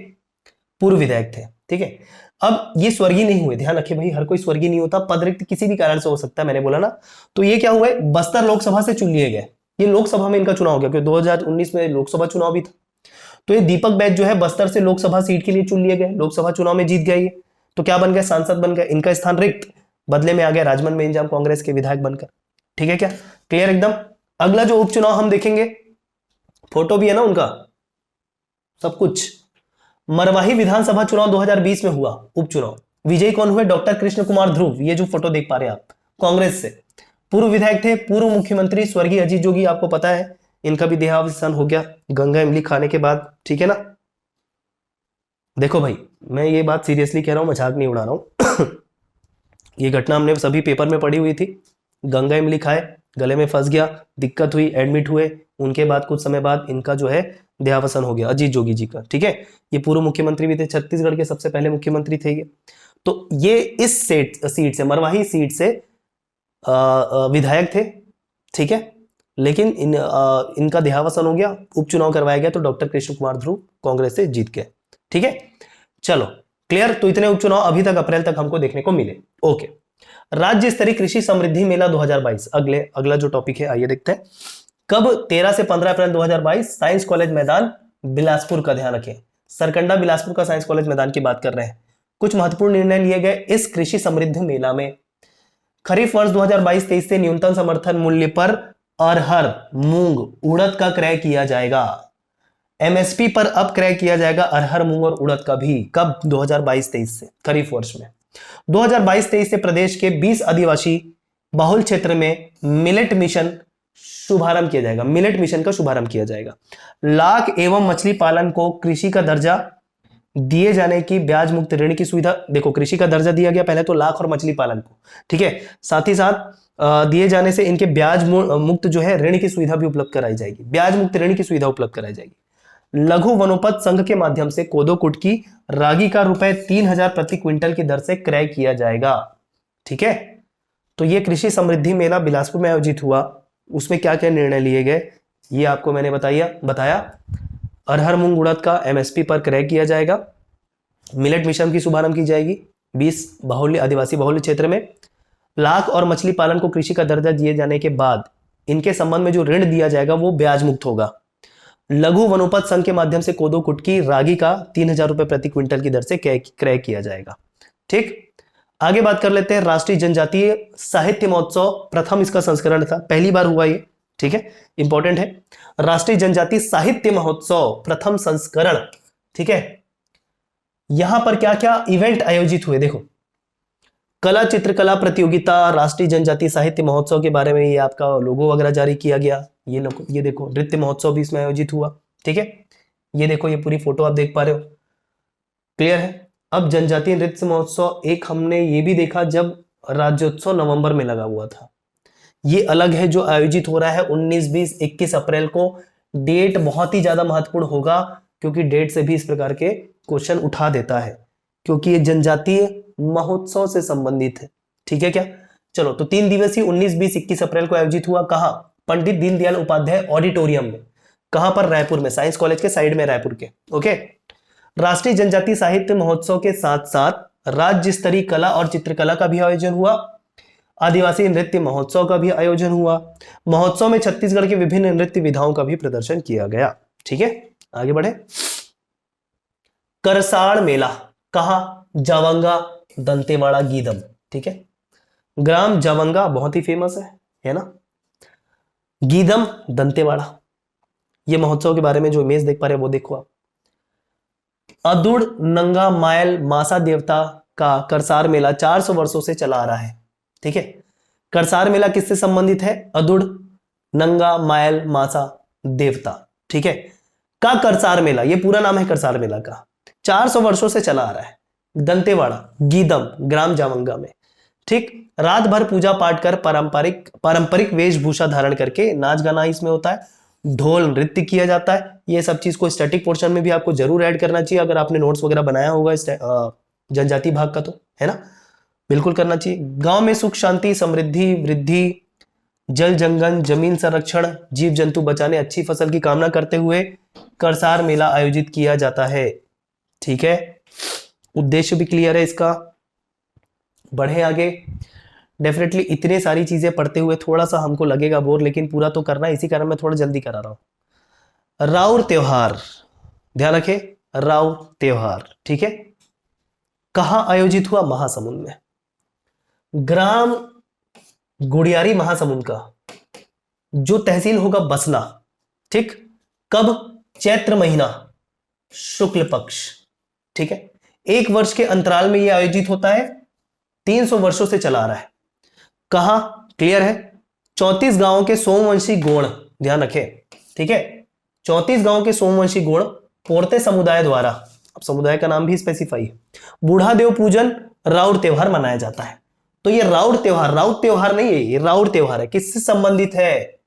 पूर्व विधायक थे। ठीक है, अब ये स्वर्गीय नहीं हुए, ध्यान रखिए भाई, हर कोई स्वर्गीय नहीं होता, पद रिक्त किसी भी कारण से हो सकता है, मैंने बोला ना। तो ये क्या हुआ है, बस्तर लोकसभा से चुन लिए गए। ये लोकसभा में इनका चुनाव हो गया, क्योंकि 2019 में लोकसभा चुनाव भी था। तो ये दीपक बैच जो है बस्तर से लोकसभा सीट के लिए चुन लिए गए, लोकसभा चुनाव में जीत गए ये। तो क्या बन गए? सांसद बन गए। इनका स्थान रिक्त, बदले में आ गया राजमन बेंजाम कांग्रेस के विधायक बनकर। ठीक है, क्या क्लियर एकदम? अगला जो उपचुनाव हम देखेंगे, फोटो भी है ना उनका, सब कुछ। मरवाही विधानसभा चुनाव 2020 में हुआ उपचुनाव। विजयी कौन हुए? डॉक्टर कृष्ण कुमार ध्रुव, ये जो फोटो देख पा रहे हैं आप, कांग्रेस से। पूर्व विधायक थे पूर्व मुख्यमंत्री स्वर्गीय अजीत जोगी, आपको पता है इनका भी देहावसान हो गया गंगा इमली खाने के बाद। ठीक है ना? देखो भाई, मैं ये बात सीरियसली कह रहा हूं, मजाक नहीं उड़ा रहा हूं। ये घटना हमने सभी पेपर में पढ़ी हुई थी। गंगा इमली खाए, गले में फंस गया, दिक्कत हुई, एडमिट हुए, उनके बाद कुछ समय बाद इनका जो है देहावसान हो गया अजीत जोगी जी का। ठीक है, ये पूर्व मुख्यमंत्री भी थे, छत्तीसगढ़ के सबसे पहले मुख्यमंत्री थे ये। तो ये इस सीट से, मरवाही सीट से विधायक थे। ठीक है, लेकिन इनका देहावसान हो गया, उपचुनाव करवाया गया, तो डॉक्टर कृष्ण कुमार ध्रुव कांग्रेस से जीत गए। ठीक है, चलो क्लियर। तो इतने उपचुनाव अभी तक अप्रैल तक हमको देखने को मिले। ओके, राज्य स्तरीय कृषि समृद्धि मेला 2022, अगला जो टॉपिक है आइए देखते हैं। कब? 13 से 15 अप्रैल 2022, साइंस कॉलेज मैदान बिलासपुर का, ध्यान रखें, सरकंडा बिलासपुर का साइंस कॉलेज मैदान की बात कर रहे हैं। कुछ महत्वपूर्ण निर्णय लिए गए इस कृषि समृद्धि मेला में। खरीफ वर्ष 2022-23 से न्यूनतम समर्थन मूल्य पर अरहर, मूंग, उड़द का क्रय किया जाएगा। एमएसपी पर अब क्रय किया जाएगा अरहर, मूंग और उड़द का भी। कब? 2022-23 से, खरीफ वर्ष में। 2022-23 से प्रदेश के 20 आदिवासी बहुल क्षेत्र में मिलेट मिशन शुभारंभ किया जाएगा। मिलेट मिशन का शुभारंभ किया जाएगा। लाख एवं मछली पालन को कृषि का दर्जा दिए जाने की ब्याज मुक्त ऋण की सुविधा। देखो, कृषि का दर्जा दिया गया पहले तो लाख और मछली पालन को। ठीक है, साथ ही साथ दिए जाने से इनके ब्याज मुक्त जो है ऋण की सुविधा भी उपलब्ध कराई जाएगी। ब्याज मुक्त ऋण की सुविधा उपलब्ध कराई जाएगी। लघु वनोपज संघ के माध्यम से कोदो कुटकी, रागी का ₹3000 प्रति क्विंटल की दर से क्रय किया जाएगा। ठीक है, तो ये कृषि समृद्धि मेला बिलासपुर में आयोजित हुआ। उसमें क्या क्या निर्णय लिए गए ये आपको मैंने बताया। अरहर, मूंग, उड़द का एमएसपी पर क्रय किया जाएगा। मिलेट मिशन की शुभारंभ की जाएगी 20 आदिवासी बहुल्य क्षेत्र में। लाख और मछली पालन को कृषि का दर्जा दिए जाने के बाद इनके संबंध में जो ऋण दिया जाएगा वो ब्याज मुक्त होगा। लघु वनोपज संघ के माध्यम से कोदो कुटकी, रागी का 3000 रुपए प्रति क्विंटल की दर से क्रय किया जाएगा। ठीक, आगे बात कर लेते हैं। राष्ट्रीय जनजातीय साहित्य महोत्सव, प्रथम इसका संस्करण था, पहली बार हुआ ये। ठीक है, इंपॉर्टेंट है। राष्ट्रीय जनजातीय साहित्य महोत्सव प्रथम संस्करण। ठीक है, यहां पर क्या क्या इवेंट आयोजित हुए देखो। कला चित्रकला प्रतियोगिता, राष्ट्रीय जनजातीय साहित्य महोत्सव के बारे में ये आपका लोगो वगैरह जारी किया गया। ये देखो, नृत्य महोत्सव भी इसमें आयोजित हुआ। ठीक है, ये देखो, ये पूरी फोटो आप देख पा रहे हो, क्लियर है। अब जनजातीय नृत्य महोत्सव, एक हमने ये भी देखा जब राज्योत्सव नवंबर में लगा हुआ था, ये अलग है जो आयोजित हो रहा है 19, 20, 21 अप्रैल को। डेट बहुत ही ज्यादा महत्वपूर्ण होगा, क्योंकि डेट से भी इस प्रकार के क्वेश्चन उठा देता है, क्योंकि ये जनजातीय महोत्सव से संबंधित है। ठीक है क्या? चलो, तो 3 दिवसीय 19, 20, 21 अप्रैल को आयोजित हुआ। कहां? पंडित दीनदयाल उपाध्याय ऑडिटोरियम में। कहां पर? रायपुर में, साइंस कॉलेज के साइड में, रायपुर के। ओके, राष्ट्रीय जनजातीय साहित्य महोत्सव के साथ साथ राज्य स्तरीय कला और चित्रकला का भी आयोजन हुआ। आदिवासी नृत्य महोत्सव का भी आयोजन हुआ। महोत्सव में छत्तीसगढ़ के विभिन्न नृत्य विधाओं का भी प्रदर्शन किया गया। ठीक है, आगे बढ़े। करसाड़ मेला, कहां? जावंगा, दंतेवाड़ा, गीदम। ठीक है, ग्राम जावंगा बहुत ही फेमस है ना। गीदम दंतेवाड़ा, ये महोत्सव के बारे में जो इमेज देख पा रहे हैं वो देखो आप। अदुड़ नंगा मायल मासा देवता का करसार मेला 400 वर्षों से चला आ रहा है। ठीक है, करसार मेला किससे संबंधित है? अदुड़ नंगा मायल मासा देवता, ठीक है, का करसार मेला, ये पूरा नाम है करसार मेला का, 400 वर्षों से चला आ रहा है दंतेवाड़ा गीदम ग्राम जावंगा में। ठीक, रात भर पूजा पाठ कर पारंपरिक वेशभूषा धारण करके नाच गाना इसमें होता है, ढोल नृत्य किया जाता है। ये सब चीज को स्टैटिक पोर्शन में भी आपको जरूर ऐड करना चाहिए, अगर आपने नोट्स वगैरह बनाया होगा जनजाति भाग का, तो है ना, बिल्कुल करना चाहिए। गांव में सुख शांति समृद्धि वृद्धि जल जंगल जमीन संरक्षण जीव जंतु बचाने अच्छी फसल की कामना करते हुए करसार मेला आयोजित किया जाता है। ठीक है, उद्देश्य भी क्लियर है इसका। बढ़े आगे। डेफिनेटली इतने सारी चीजें पढ़ते हुए थोड़ा सा हमको लगेगा बोर, लेकिन पूरा तो करना है, इसी कारण मैं थोड़ा जल्दी करा रहा हूं। राउर त्योहार, ध्यान रखे, राउर त्योहार, ठीक है, कहां आयोजित हुआ? महासमुंद में। ग्राम गुड़ियारी महासमुंद का जो तहसील होगा बसना, ठीक, कब? चैत्र महीना शुक्ल पक्ष, ठीक है, 1 वर्ष के अंतराल में यह आयोजित होता है, 300 वर्षों से चला आ रहा है। कहां? क्लियर है, 34 गांवों के सोमवंशी गोण, ध्यान रखें, ठीक है, 34 गांवों के सोमवंशी गोण पोरते समुदाय द्वारा, अब समुदाय का नाम भी स्पेसिफाई है, बूढ़ा देव पूजन राउर त्योहार मनाया जाता है। तो ये राउर त्योहार, राउत त्योहार नहीं है, ये राउर त्योहार है। किससे संबंधित है?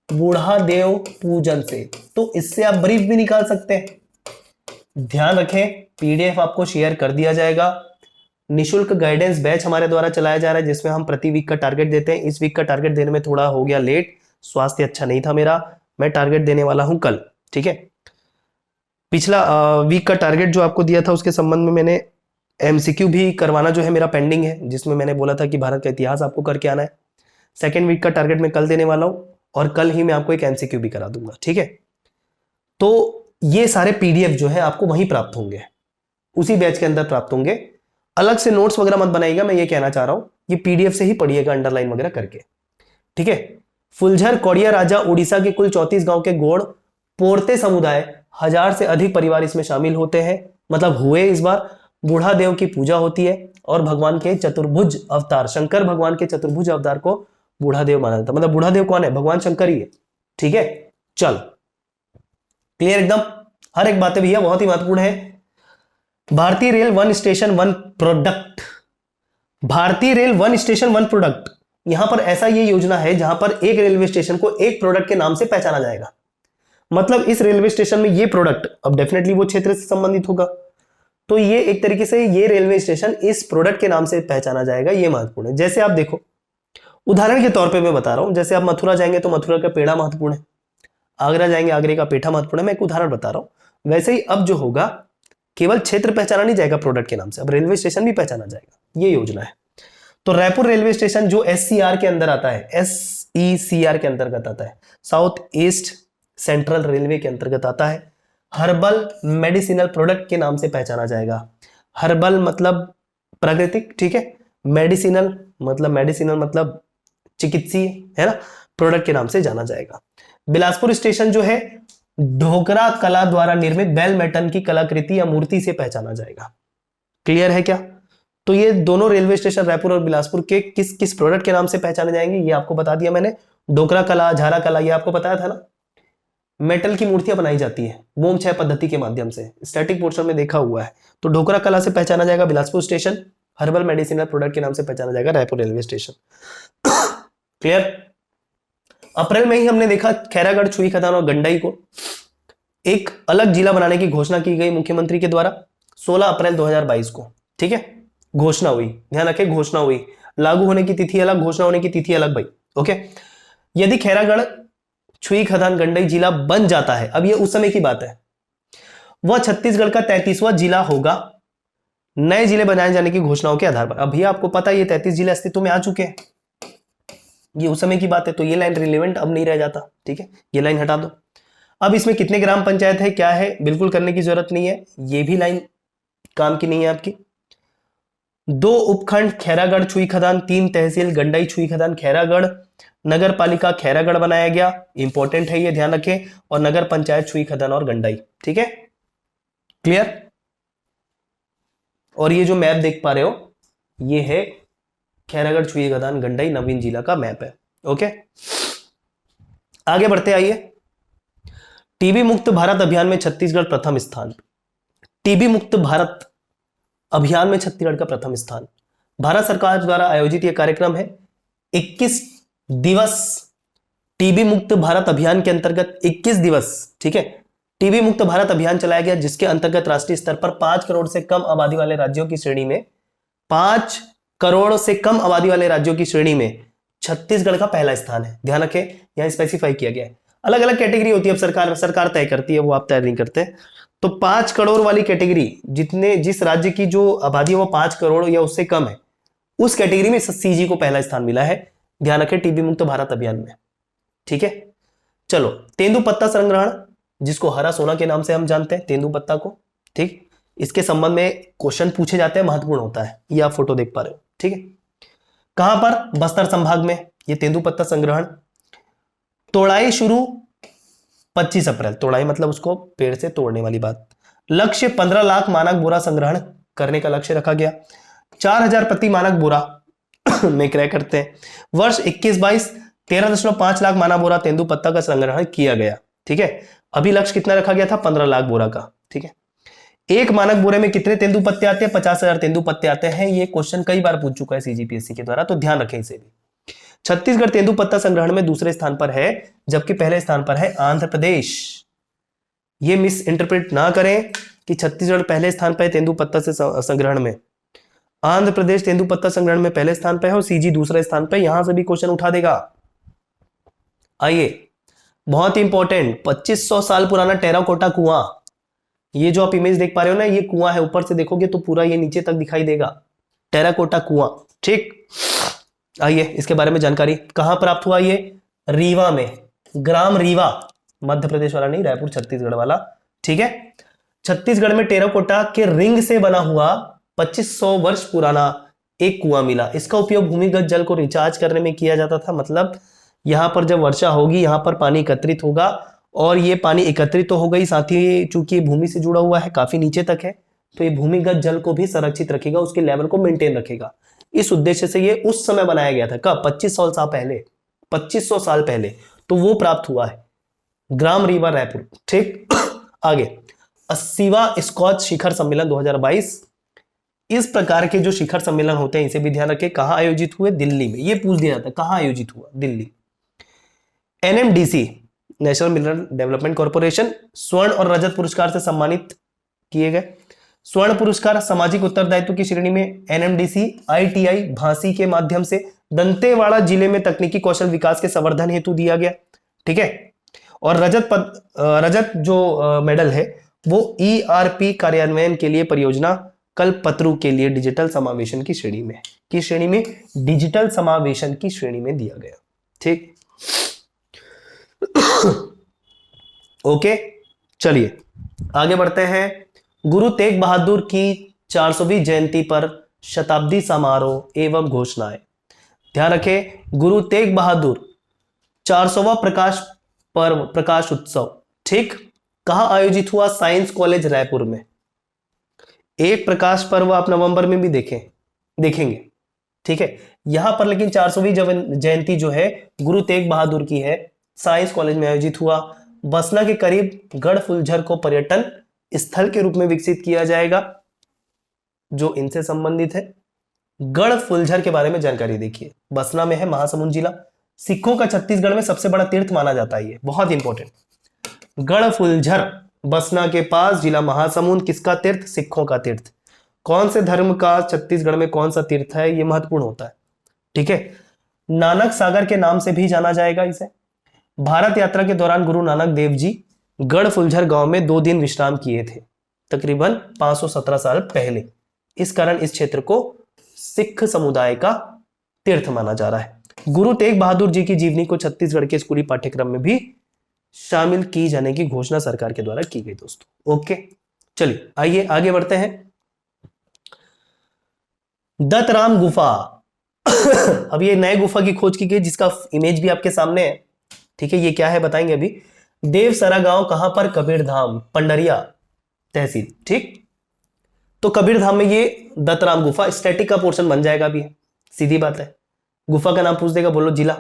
बूढ़ा देव पूजन से। तो इससे आप ब्रीफ भी निकाल सकते हैं। ध्यान रखें, पीडीएफ आपको शेयर कर दिया जाएगा। निशुल्क गाइडेंस बैच हमारे द्वारा चलाया जा रहा है, जिसमें हम प्रति वीक का टारगेट देते हैं। इस वीक का टारगेट देने में थोड़ा हो गया लेट, स्वास्थ्य अच्छा नहीं था मेरा, मैं टारगेट देने वाला हूं कल, ठीक है। पिछला वीक का टारगेट जो आपको दिया था उसके संबंध में मैंने एमसीक्यू भी करवाना जो है मेरा पेंडिंग है, जिसमें मैंने बोला था कि भारत का इतिहास आपको करके आना है। सेकेंड वीक का टारगेट मैं कल देने वाला हूं और कल ही मैं आपको एक एमसीक्यू भी करा दूंगा, ठीक है। तो ये सारे पीडीएफ जो है आपको वहीं प्राप्त होंगे, उसी बैच के अंदर प्राप्त होंगे। अलग से नोट्स वगैरह मत बनाइएगा, मैं ये कहना चाह रहा हूं, ये पीडीएफ से ही पढ़िएगा अंडरलाइन वगैरह करके, ठीक है। फुलझर कोड़िया राजा उड़ीसा के कुल 34 गांव के गोड़ पोरते समुदाय 1000 से अधिक परिवार इसमें शामिल होते हैं, मतलब हुए इस बार। बूढ़ा देव की पूजा होती है और भगवान के चतुर्भुज अवतार, शंकर भगवान के चतुर्भुज अवतार को बूढ़ा देव माना जाता है। मतलब बूढ़ा देव कौन है? भगवान शंकर ही है, ठीक है। चल क्लियर एकदम, हर एक बातें भैया बहुत ही महत्वपूर्ण है। भारतीय rail one station one product, भारतीय rail one station one product, यहां पर ऐसा ये योजना है जहां पर एक रेलवे स्टेशन को एक प्रोडक्ट के नाम से पहचाना जाएगा। मतलब इस रेलवे स्टेशन में ये प्रोडक्ट, अब डेफिनेटली वो क्षेत्र से संबंधित होगा, तो ये एक तरीके से ये रेलवे स्टेशन इस प्रोडक्ट के नाम से पहचाना जाएगा, ये महत्वपूर्ण है। जैसे आप देखो, उदाहरण के तौर पे मैं बता रहा हूं, जैसे आप मथुरा जाएंगे तो मथुरा का पेड़ा महत्वपूर्ण है, आगरा जाएंगे आगरे का पेठा महत्वपूर्ण है, मैं एक उदाहरण बता रहा हूं। वैसे ही अब जो होगा, केवल क्षेत्र पहचाना नहीं जाएगा प्रोडक्ट के नाम से, अब रेलवे स्टेशन भी पहचाना जाएगा, ये योजना है। तो रायपुर रेलवे स्टेशन जो एससीआर के अंदर आता है, एसईसीआर के अंतर्गत आता है, साउथ ईस्ट सेंट्रल रेलवे के अंतर्गत आता है, हर्बल मेडिसिनल प्रोडक्ट के नाम से पहचाना जाएगा। हर्बल मतलब प्राकृतिक, ठीक है, मेडिसिनल मतलब चिकित्सीय, है ना, प्रोडक्ट के नाम से जाना जाएगा। बिलासपुर स्टेशन जो है ढोकरा कला द्वारा निर्मित बेल मेटन की कलाकृति या मूर्ति से पहचाना जाएगा। क्लियर है क्या? तो ये दोनों रेलवे स्टेशन रायपुर और बिलासपुर के किस किस प्रोडक्ट के नाम से पहचाने जाएंगे, ये आपको बता दिया मैंने। ढोकरा कला, झारा कला, ये आपको बताया था ना, मेटल की मूर्तियां बनाई जाती है मोम छाया पद्धति के माध्यम से, स्टैटिक पोर्शन में देखा हुआ है। तो ढोकरा कला से पहचाना जाएगा Bilaspur station, herbal medicinal product के नाम से पहचाना जाएगा रायपुर रेलवे स्टेशन। क्लियर? अप्रैल में ही हमने देखा खैरागढ़, छुई खदान और गंडई को एक अलग जिला बनाने की घोषणा की गई मुख्यमंत्री के द्वारा 16 अप्रैल 2022 को, ठीक है, घोषणा हुई, ध्यान रखें, घोषणा हुई, लागू होने की तिथि अलग, घोषणा होने की तिथि अलग भाई, ओके। यदि खैरागढ़, छुई खदान, गंडई जिला बन जाता है, अब ये उस समय की बात है, वह छत्तीसगढ़ का 33वां जिला होगा नए जिले बनाए जाने की घोषणाओं के आधार पर। अब भैया आपको पता है ये 33 जिले अस्तित्व में आ चुके हैं, ये उस समय की बात है, तो ये लाइन रिलेवेंट अब नहीं रह जाता, ठीक है, ये लाइन हटा दो। अब इसमें कितने ग्राम पंचायत है, क्या है, बिल्कुल करने की जरूरत नहीं है, ये भी लाइन काम की नहीं है आपकी। 2 उपखंड खैरागढ़ छुई खदान, 3 तहसील गंडई छुई खदान खैरागढ़, नगर पालिका खैरागढ़ बनाया गया, इंपॉर्टेंट है ये, ध्यान रखें, और नगर पंचायत छुई खदान और गंडई। ठीक है, क्लियर। और ये जो मैप देख पा रहे हो ये है खैरागढ़ छुई खदान गंडई नवीन जिला का मैप है। ओके, आगे बढ़ते आइए। टीबी मुक्त भारत अभियान में छत्तीसगढ़ प्रथम स्थान। टीबी मुक्त भारत अभियान में छत्तीसगढ़ का प्रथम स्थान। भारत सरकार द्वारा आयोजित यह कार्यक्रम है। 21 दिवस टीबी मुक्त भारत अभियान के अंतर्गत 21 दिवस, ठीक है, टीबी मुक्त भारत अभियान चलाया गया, जिसके अंतर्गत राष्ट्रीय स्तर पर 5 करोड़ से कम आबादी वाले राज्यों की श्रेणी में 5 करोड़ से कम आबादी वाले राज्यों की श्रेणी में छत्तीसगढ़ का पहला स्थान है। ध्यान रखें, यहां स्पेसिफाई किया गया है। अलग अलग कैटेगरी होती है, अब सरकार तय करती है, वो आप तय नहीं करते। तो 5 करोड़ वाली कैटेगरी, जिस राज्य की जो आबादी है वो 5 करोड़ या उससे कम है, उस कैटेगरी में सीजी को पहला स्थान मिला है। ध्यान रखें, टीबी मुक्त भारत अभियान में। ठीक है, चलो, तेंदुपत्ता संग्रहण, जिसको हरा सोना के नाम से हम जानते हैं तेंदुपत्ता को। ठीक, इसके संबंध में क्वेश्चन पूछे जाते हैं, महत्वपूर्ण होता है। ये आप फोटो देख पा रहे हो। ठीक है, कहां पर? बस्तर संभाग में ये तेंदुपत्ता संग्रहण। तोड़ाई शुरू 25 अप्रैल, तोड़ाई मतलब उसको पेड़ से तोड़ने वाली बात। लक्ष्य 15 लाख मानक बोरा संग्रहण करने का लक्ष्य रखा गया। 4000 प्रति मानक बोरा में क्रय करते हैं। वर्ष 21-22 13.5 लाख मानक बोरा तेंदुपत्ता का संग्रहण किया गया। ठीक है, अभी लक्ष्य कितना रखा गया था? 15 लाख बोरा का। ठीक है, एक मानक बोरे में कितने तेंदुपत्ते आते हैं? 50,000 तेंदुपत्ते आते हैं। ये क्वेश्चन कई बार पूछ चुका है सीजीपीएससी के द्वारा, तो ध्यान रखें इसे भी। छत्तीसगढ़ तेंदुपत्ता संग्रहण में दूसरे स्थान पर है, जबकि पहले स्थान पर है आंध्र प्रदेश। ये मिस इंटरप्रेट ना करें कि छत्तीसगढ़ पहले स्थान पर है तेंदुपत्ता से संग्रहण में। आंध्र प्रदेश तेंदुपत्ता संग्रहण में पहले स्थान पर है और सीजी दूसरे स्थान पर। यहां से भी क्वेश्चन उठा देगा। आइए, बहुत इंपॉर्टेंट, 2500 साल पुराना टेराकोटा कुआं। ये जो आप इमेज देख पा रहे हो ना, ये कुआं है। ऊपर से देखोगे तो पूरा ये नीचे तक दिखाई देगा, टेराकोटा कुआं। ठीक, आइए इसके बारे में जानकारी। कहां प्राप्त हुआ? ये रीवा में, ग्राम रीवा, मध्य प्रदेश वाला नहीं, रायपुर छत्तीसगढ़ वाला। ठीक है, छत्तीसगढ़ में टेराकोटा के रिंग से बना हुआ 2500 वर्ष पुराना एक कुआं मिला। इसका उपयोग भूमिगत जल को रिचार्ज करने में किया जाता था। मतलब यहां पर जब वर्षा होगी, यहां पर पानी एकत्रित होगा, और ये पानी एकत्रित तो हो गई, साथ ही चूंकि ये भूमि से जुड़ा हुआ है, काफी नीचे तक है, तो ये भूमिगत जल को भी संरक्षित रखेगा, उसके लेवल को मेंटेन रखेगा। इस उद्देश्य से ये उस समय बनाया गया था। कब? 2500 साल पहले, 2500 साल पहले। तो वो प्राप्त हुआ है, ग्राम रीवा, रायपुर। ठीक, आगे 80वां स्कॉच शिखर सम्मेलन 2022। इस प्रकार के जो शिखर सम्मेलन होते हैं, इसे भी ध्यान रखें। कहां आयोजित हुए? दिल्ली में। ये पूछ दिया जाता है, कहां आयोजित हुआ? Delhi. NMDC, national mineral development corporation, स्वर्ण और रजत पुरस्कार से सम्मानित किए गए। स्वर्ण पुरस्कार सामाजिक उत्तरदायित्व की श्रेणी में एनएमडीसी आईटीआई झांसी के माध्यम से दंतेवाड़ा जिले में तकनीकी कौशल विकास के संवर्धन हेतु दिया गया। ठीक है, और रजत जो मेडल है वो ईआरपी कार्यान्वयन के लिए परियोजना कल्पतरु के लिए डिजिटल समावेशन की श्रेणी में, डिजिटल समावेशन की श्रेणी में दिया गया। ठीक, ओके, चलिए आगे बढ़ते हैं। गुरु तेग बहादुर की 400वीं जयंती पर शताब्दी समारोह एवं घोषणाएं। ध्यान रखें, गुरु तेग बहादुर 400वां प्रकाश उत्सव, ठीक, कहां आयोजित हुआ? साइंस कॉलेज रायपुर में। एक प्रकाश पर्व आप नवंबर में भी देखेंगे। ठीक है, यहां पर लेकिन 400वीं जयंती जो है गुरु तेग बहादुर की है, साइंस कॉलेज में आयोजित हुआ। बसना के करीब गढ़ फुलझर को पर्यटन स्थल के रूप में विकसित किया जाएगा। जो इनसे संबंधित है, गढ़ फुलझर के बारे में जानकारी देखिए। बसना में है, महासमुंद जिला। सिखों का छत्तीसगढ़ में सबसे बड़ा तीर्थ माना जाता है, ये बहुत इंपॉर्टेंट। गढ़ फुलझर बसना के पास, जिला महासमुंद, किसका तीर्थ? सिखों का तीर्थ। कौन से धर्म का छत्तीसगढ़ में कौन सा तीर्थ है, ये महत्वपूर्ण होता है। ठीक है, नानक सागर के नाम से भी जाना जाएगा इसे। भारत यात्रा के दौरान गुरु नानक देव जी गढ़ फुलझर गांव में 2 दिन विश्राम किए थे, तकरीबन 517 साल पहले। इस कारण इस क्षेत्र को सिख समुदाय का तीर्थ माना जा रहा है। गुरु तेग बहादुर जी की जीवनी को छत्तीसगढ़ के स्कूली पाठ्यक्रम में भी शामिल की जाने की घोषणा सरकार के द्वारा की गई दोस्तों। ओके, चलिए आइए आगे बढ़ते हैं। दत्तराम गुफा। अब ये नए गुफा की खोज की गई जिसका इमेज भी आपके सामने है। ठीक है, ये क्या है बताएंगे अभी। देवसरा गांव कहां पर? कबीरधाम, पंडरिया तहसील। ठीक, तो कबीरधाम में ये दत्तराम गुफा स्टैटिक का पोर्शन बन जाएगा अभी, सीधी बात है। गुफा का नाम पूछ देगा, बोलो जिला,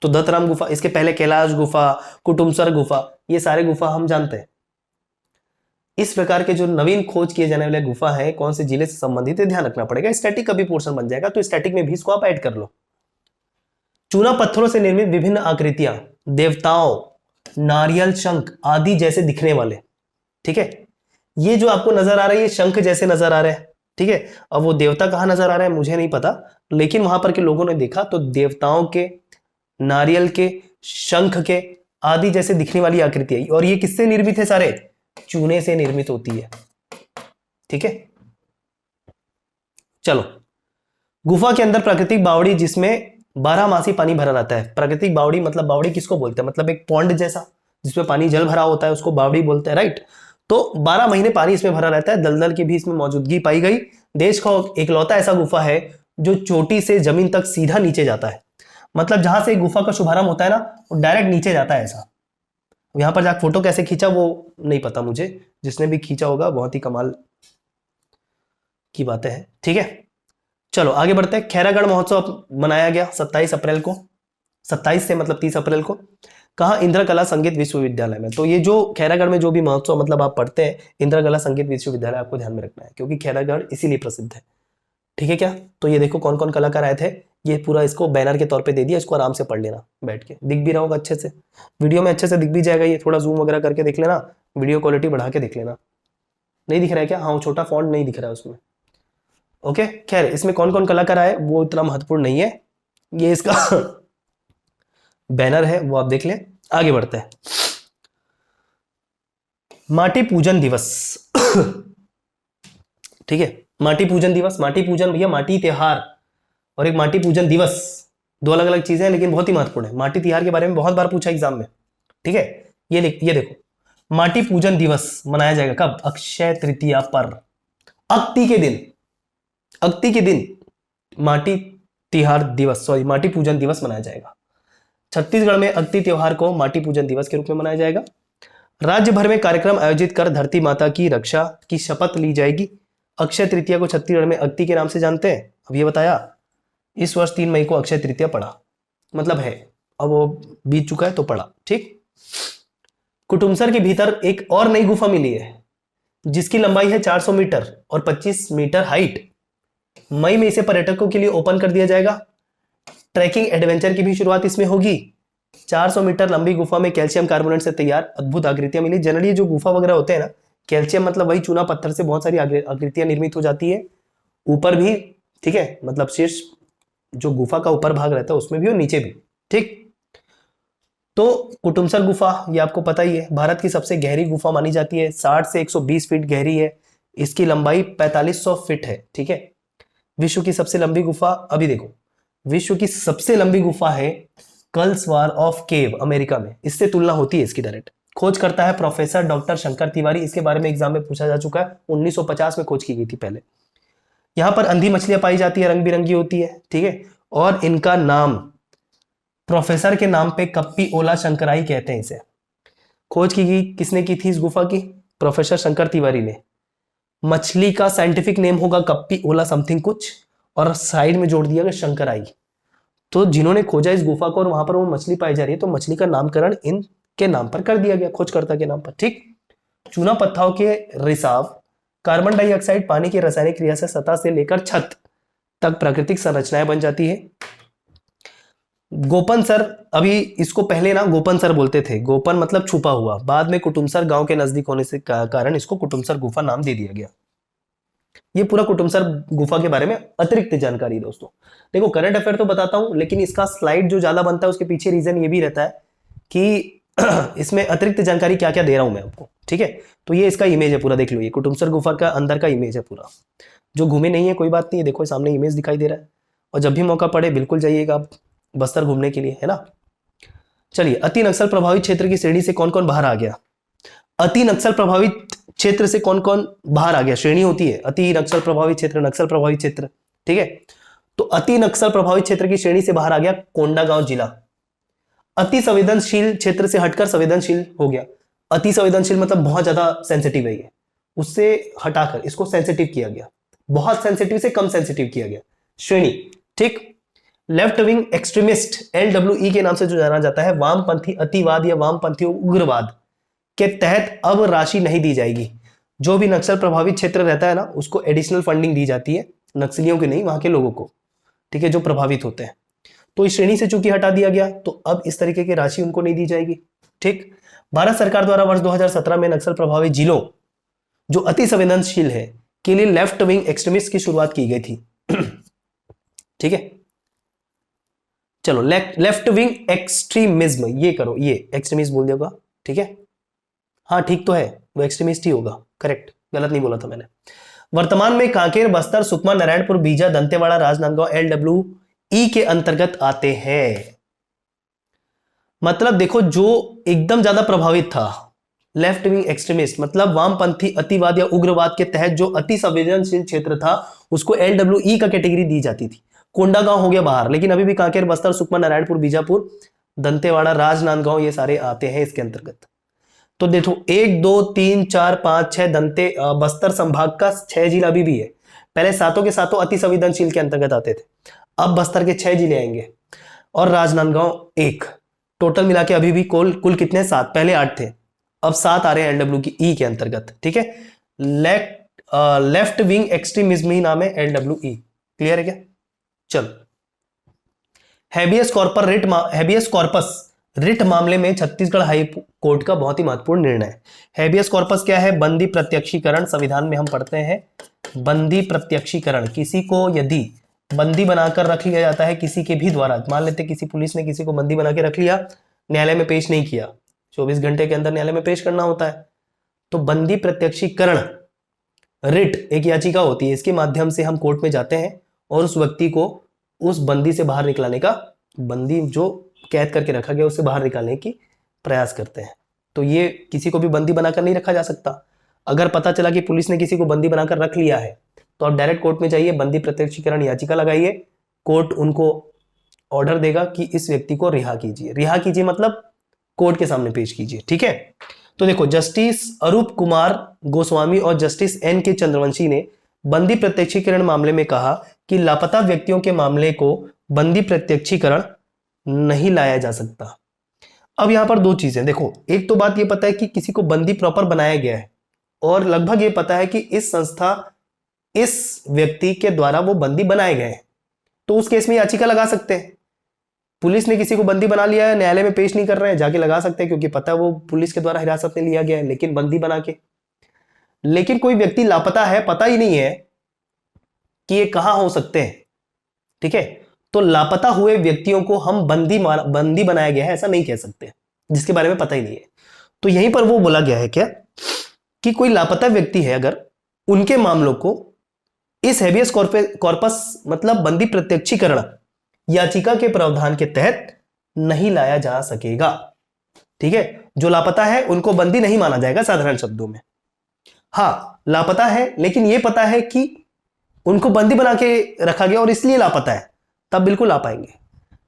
तो दत्तराम गुफा। इसके पहले कैलाश गुफा, कुटुमसर गुफा, ये सारे गुफा हम जानते हैं। इस प्रकार के जो नवीन खोज किए जाने वाले गुफा है कौन से जिले से संबंधित है ध्यान रखना पड़ेगा। स्टैटिक का भी पोर्शन बन जाएगा, तो स्टैटिक में भी इसको आप ऐड कर लो। चूना पत्थरों से निर्मित विभिन्न आकृतियां, देवताओं, नारियल, शंख आदि जैसे दिखने वाले। ठीक है, ये जो आपको नजर आ रहा है ये शंख जैसे नजर आ रहे हैं। ठीक है, अब वो देवता कहां नजर आ रहा है मुझे नहीं पता, लेकिन वहां पर के लोगों ने देखा तो देवताओं के, नारियल के, शंख के आदि जैसे दिखने वाली आकृतियां, और ये किससे निर्मित है? सारे चूने से निर्मित होती है। ठीक है, चलो। गुफा के अंदर प्राकृतिक बावड़ी जिसमें 12 मासी पानी भरा रहता है। प्राकृतिक बावड़ी मतलब बावड़ी किसको बोलते हैं? मतलब एक पॉन्ड जैसा जिसमें पानी जल भरा होता है उसको बावड़ी बोलते हैं, राइट। तो 12 महीने पानी इसमें भरा रहता है। दलदल की भी इसमें मौजूदगी पाई गई। देश का इकलौता ऐसा गुफा है जो चोटी से जमीन तक सीधा नीचे जाता है। मतलब जहां से गुफा का शुभारंभ होता है ना, वो डायरेक्ट नीचे जाता है ऐसा। यहां पर जाकर फोटो कैसे खींचा वो नहीं पता मुझे, जिसने भी खींचा होगा बहुत ही कमाल की बातें हैं। ठीक है, चलो आगे बढ़ते हैं। खैरागढ़ महोत्सव मनाया गया 27 अप्रैल को, 27 से मतलब 30 अप्रैल को। कहा? इंद्रकला संगीत विश्वविद्यालय में। तो ये जो खैरागढ़ में जो भी महोत्सव मतलब आप पढ़ते हैं, इंद्रकला संगीत विश्वविद्यालय आपको ध्यान में रखना है, क्योंकि खैरागढ़ इसीलिए प्रसिद्ध है। ठीक है क्या? तो ये देखो कौन कौन कलाकार आए थे, ये पूरा इसको बैनर के तौर पे दे दिया, इसको आराम से पढ़ लेना बैठ के, दिख भी रहा होगा अच्छे से, वीडियो में अच्छे से दिख भी जाएगा। ये थोड़ा जूम वगैरह करके देख लेना, वीडियो क्वालिटी बढ़ा के देख लेना। नहीं दिख रहा है क्या? हाँ, छोटा फॉन्ट नहीं दिख रहा है उसमें। ओके, खैर इसमें कौन कौन कलाकार आए वो इतना महत्वपूर्ण नहीं है, ये इसका बैनर है वो आप देख लें। आगे बढ़ते हैं। माटी पूजन दिवस। ठीक है, माटी पूजन दिवस, माटी पूजन भैया माटी त्योहार और एक माटी पूजन दिवस, दो अलग अलग चीजें हैं लेकिन बहुत ही महत्वपूर्ण है। माटी त्योहार के बारे में बहुत बार पूछा एग्जाम में। ठीक है, ये देखो माटी पूजन दिवस मनाया जाएगा कब? अक्षय तृतीया पर, अक्ति के दिन, अक्ति के दिन माटी तिहार दिवस, सॉरी माटी पूजन दिवस मनाया जाएगा। छत्तीसगढ़ में अक्ति त्योहार को माटी पूजन दिवस के रूप में मनाया जाएगा। राज्य भर में कार्यक्रम आयोजित कर धरती माता की रक्षा की शपथ ली जाएगी। अक्षय तृतीया को छत्तीसगढ़ में अक्ति के नाम से जानते हैं। अब ये बताया, इस वर्ष 3 मई को अक्षय तृतीया पड़ा, मतलब है अब वो बीत चुका है तो पड़ा। ठीक, कुटुमसर के भीतर एक और नई गुफा मिली है जिसकी लंबाई है 400 मीटर और 25 मीटर हाइट। मई में इसे पर्यटकों के लिए ओपन कर दिया जाएगा। ट्रैकिंग एडवेंचर की भी शुरुआत इसमें होगी। 400 मीटर लंबी गुफा में कैल्शियम कार्बोनेट से तैयार अद्भुत आकृतियां मिली। जनरली जो गुफा वगैरह होते हैं ना, कैल्शियम मतलब वही चूना पत्थर से बहुत सारी आकृतियां निर्मित हो जाती है ऊपर भी। ठीक है, मतलब शीर्ष जो गुफा का ऊपर भाग रहता है उसमें भी और नीचे भी। ठीक, तो कुटुमसर गुफा ये आपको पता ही है, भारत की सबसे गहरी गुफा मानी जाती है। 60 से 120 फीट गहरी है, इसकी लंबाई 4500 फीट है। ठीक है, विश्व की सबसे लंबी गुफा, अभी देखो विश्व की सबसे लंबी गुफा है कल्सवार ऑफ केव, अमेरिका में। इससे तुलना होती है इसकी डायरेक्ट। खोज करता है प्रोफेसर डॉक्टर शंकर तिवारी। इसके बारे में एग्जाम में पूछा जा चुका है, 1950 में खोज की गई थी पहले। यहां पर अंधी मछलियां पाई जाती है, रंग बिरंगी होती है। ठीक है, और इनका नाम प्रोफेसर के नाम पे कप्पी ओला शंकराई कहते हैं इसे। खोज की गई किसने की थी इस गुफा की? प्रोफेसर शंकर तिवारी ने। मछली का साइंटिफिक नेम होगा कप्पी ओला समथिंग कुछ, और साइड में जोड़ दिया गया शंकराई। तो जिन्होंने खोजा इस गुफा को और वहां पर वो मछली पाई जा रही है, तो मछली का नामकरण इनके नाम पर कर दिया गया, खोजकर्ता के नाम पर। ठीक, चूना पत्थरों के रिसाव, कार्बन डाइऑक्साइड पानी की रासायनिक क्रिया से सतह से लेकर छत तक प्राकृतिक संरचनाएं बन जाती है। गोपन सर, अभी इसको पहले ना गोपन सर बोलते थे, गोपन मतलब छुपा हुआ, बाद में कुटुमसर गांव के नजदीक होने से कारण इसको कुटुमसर गुफा नाम दे दिया गया। ये पूरा कुटुमसर गुफा के बारे में अतिरिक्त जानकारी दोस्तों। देखो करंट अफेयर तो बताता हूं, लेकिन इसका स्लाइड जो ज्यादा बनता है उसके पीछे रीजन ये भी रहता है कि इसमें अतिरिक्त जानकारी क्या क्या दे रहा हूं मैं आपको। ठीक है, तो ये इसका इमेज है पूरा, देख लो, ये कुटुमसर गुफा का अंदर का इमेज है पूरा। जो घूमे नहीं है कोई बात नहीं, देखो सामने इमेज दिखाई दे रहा है। और जब भी मौका पड़े बिल्कुल जाइएगा आप बस्तर घूमने के लिए, है ना। चलिए, अति नक्सल प्रभावित क्षेत्र की श्रेणी से कौन कौन बाहर आ गया? अति नक्सल प्रभावित क्षेत्र से कौन कौन बाहर आ गया? श्रेणी होती है, अति नक्सल प्रभावित क्षेत्र, नक्सल प्रभावित क्षेत्र। ठीक है। तो अति नक्सल प्रभावित क्षेत्र की श्रेणी से बाहर आ गया कोंडागांव जिला। अति संवेदनशील क्षेत्र से हटकर संवेदनशील हो गया। अति संवेदनशील मतलब बहुत ज्यादा सेंसिटिव है ये, उससे हटाकर इसको सेंसिटिव किया गया, बहुत सेंसिटिव से कम सेंसिटिव किया गया श्रेणी, ठीक। लेफ्ट विंग एक्सट्रीमिस्ट LWE के नाम से जो जाना जाता है, वामपंथी अतिवाद या वामपंथी उग्रवाद के तहत अब राशि नहीं दी जाएगी। जो भी नक्सल प्रभावित क्षेत्र रहता है ना, उसको एडिशनल फंडिंग दी जाती है, नक्सलियों के नहीं, वहां के लोगों को, ठीक है, जो प्रभावित होते हैं। तो इस श्रेणी से चूंकि हटा दिया गया, तो अब इस तरीके की राशि उनको नहीं दी जाएगी, ठीक। भारत सरकार द्वारा वर्ष 2017 में नक्सल प्रभावित जिलों जो अति संवेदनशील है के लिए लेफ्ट विंग एक्सट्रीमिस्ट की शुरुआत की गई थी, ठीक है। चलो, लेफ्ट विंग एक्सट्रीमिज्म, ये करो, ये एक्सट्रीमिस्ट बोल दिया, ठीक है। हाँ ठीक तो है, वो एक्सट्रीमिस्ट ही होगा, करेक्ट, गलत नहीं बोला था मैंने। वर्तमान में कांकेर, बस्तर, सुकमा, नारायणपुर, बीजा, दंतेवाड़ा, राजनांदगांव LWE के अंतर्गत आते हैं। मतलब देखो, जो एकदम ज्यादा प्रभावित था लेफ्ट विंग एक्सट्रीमिस्ट, मतलब वामपंथी अतिवाद या उग्रवाद के तहत जो अति संवेदनशील क्षेत्र था, उसको LWE का कैटेगरी दी जाती थी। कोंडागांव हो गया बाहर, लेकिन अभी भी कांकेर, बस्तर, सुकमा, नारायणपुर, बीजापुर, दंतेवाड़ा, राजनांदगांव, ये सारे आते हैं इसके अंतर्गत। तो देखो 1 2 3 4 5 6 बस्तर संभाग का 6 जिला अभी भी है। पहले सातों के सातों अति संवेदनशील के अंतर्गत आते थे, अब बस्तर के 6 जिले आएंगे और राजनांदगांव 1। टोटल मिला के अभी भी कुल कितने? 7, पहले 8 थे, अब 7 आ रहे हैं LWE के अंतर्गत, ठीक है। लेफ्ट विंग एक्सट्रीमिज्म ही नाम है LWE, क्लियर है क्या? चलो, हैबियस कॉर्पस रिट मामले में छत्तीसगढ़ हाई कोर्ट का बहुत ही महत्वपूर्ण निर्णय। हैबियस कॉर्पस क्या है? बंदी प्रत्यक्षीकरण। संविधान में हम पढ़ते हैं बंदी प्रत्यक्षीकरण, किसी को यदि बंदी बनाकर रख लिया जाता है किसी के भी द्वारा, मान लेते किसी पुलिस ने किसी को बंदी बना के रख लिया, न्यायालय में पेश नहीं किया, 24 घंटे के अंदर न्यायालय में पेश करना होता है, तो बंदी प्रत्यक्षीकरण रिट एक याचिका होती है, इसके माध्यम से हम कोर्ट में जाते हैं और उस व्यक्ति को उस बंदी से बाहर निकलाने का, बंदी जो कैद करके रखा गया उससे बाहर निकालने की प्रयास करते हैं। तो ये किसी को भी बंदी बनाकर नहीं रखा जा सकता। अगर पता चला कि पुलिस ने किसी को बंदी बनाकर रख लिया है, तो आप डायरेक्ट कोर्ट में जाइए, बंदी प्रत्यक्षीकरण याचिका लगाइए, कोर्ट उनको ऑर्डर देगा कि इस व्यक्ति को रिहा कीजिए। रिहा कीजिए मतलब कोर्ट के सामने पेश कीजिए, ठीक है। तो देखो, जस्टिस अरूप कुमार गोस्वामी और जस्टिस NK चंद्रवंशी ने बंदी प्रत्यक्षीकरण मामले में कहा कि लापता व्यक्तियों के मामले को बंदी प्रत्यक्षीकरण नहीं लाया जा सकता। अब यहां पर दो चीजें देखो, एक तो बात यह पता है कि किसी को बंदी प्रॉपर बनाया गया है, और लगभग ये पता है कि इस संस्था, इस व्यक्ति के द्वारा वो बंदी बनाए गए हैं, तो उस केस में याचिका लगा सकते हैं। पुलिस ने किसी को बंदी बना लिया है, न्यायालय में पेश नहीं कर रहे हैं, जाके लगा सकते हैं, क्योंकि पता है वो पुलिस के द्वारा हिरासत में लिया गया है, लेकिन बंदी बना के। लेकिन कोई व्यक्ति लापता है, पता ही नहीं है कि ये कहां हो सकते हैं, ठीक है, तो लापता हुए व्यक्तियों को हम बंदी बनाया गया है ऐसा नहीं कह सकते, जिसके बारे में पता ही नहीं है। तो यहीं पर वो बोला गया है क्या कि कोई लापता व्यक्ति है, अगर उनके मामलों को इस हैबियस कॉर्पस मतलब बंदी प्रत्यक्षीकरण याचिका के प्रावधान के तहत नहीं लाया जा सकेगा, ठीक है। जो लापता है उनको बंदी नहीं माना जाएगा साधारण शब्दों में। हां, लापता है लेकिन यह पता है कि उनको बंदी बना के रखा गया और इसलिए लापता है, तब बिल्कुल आ पाएंगे।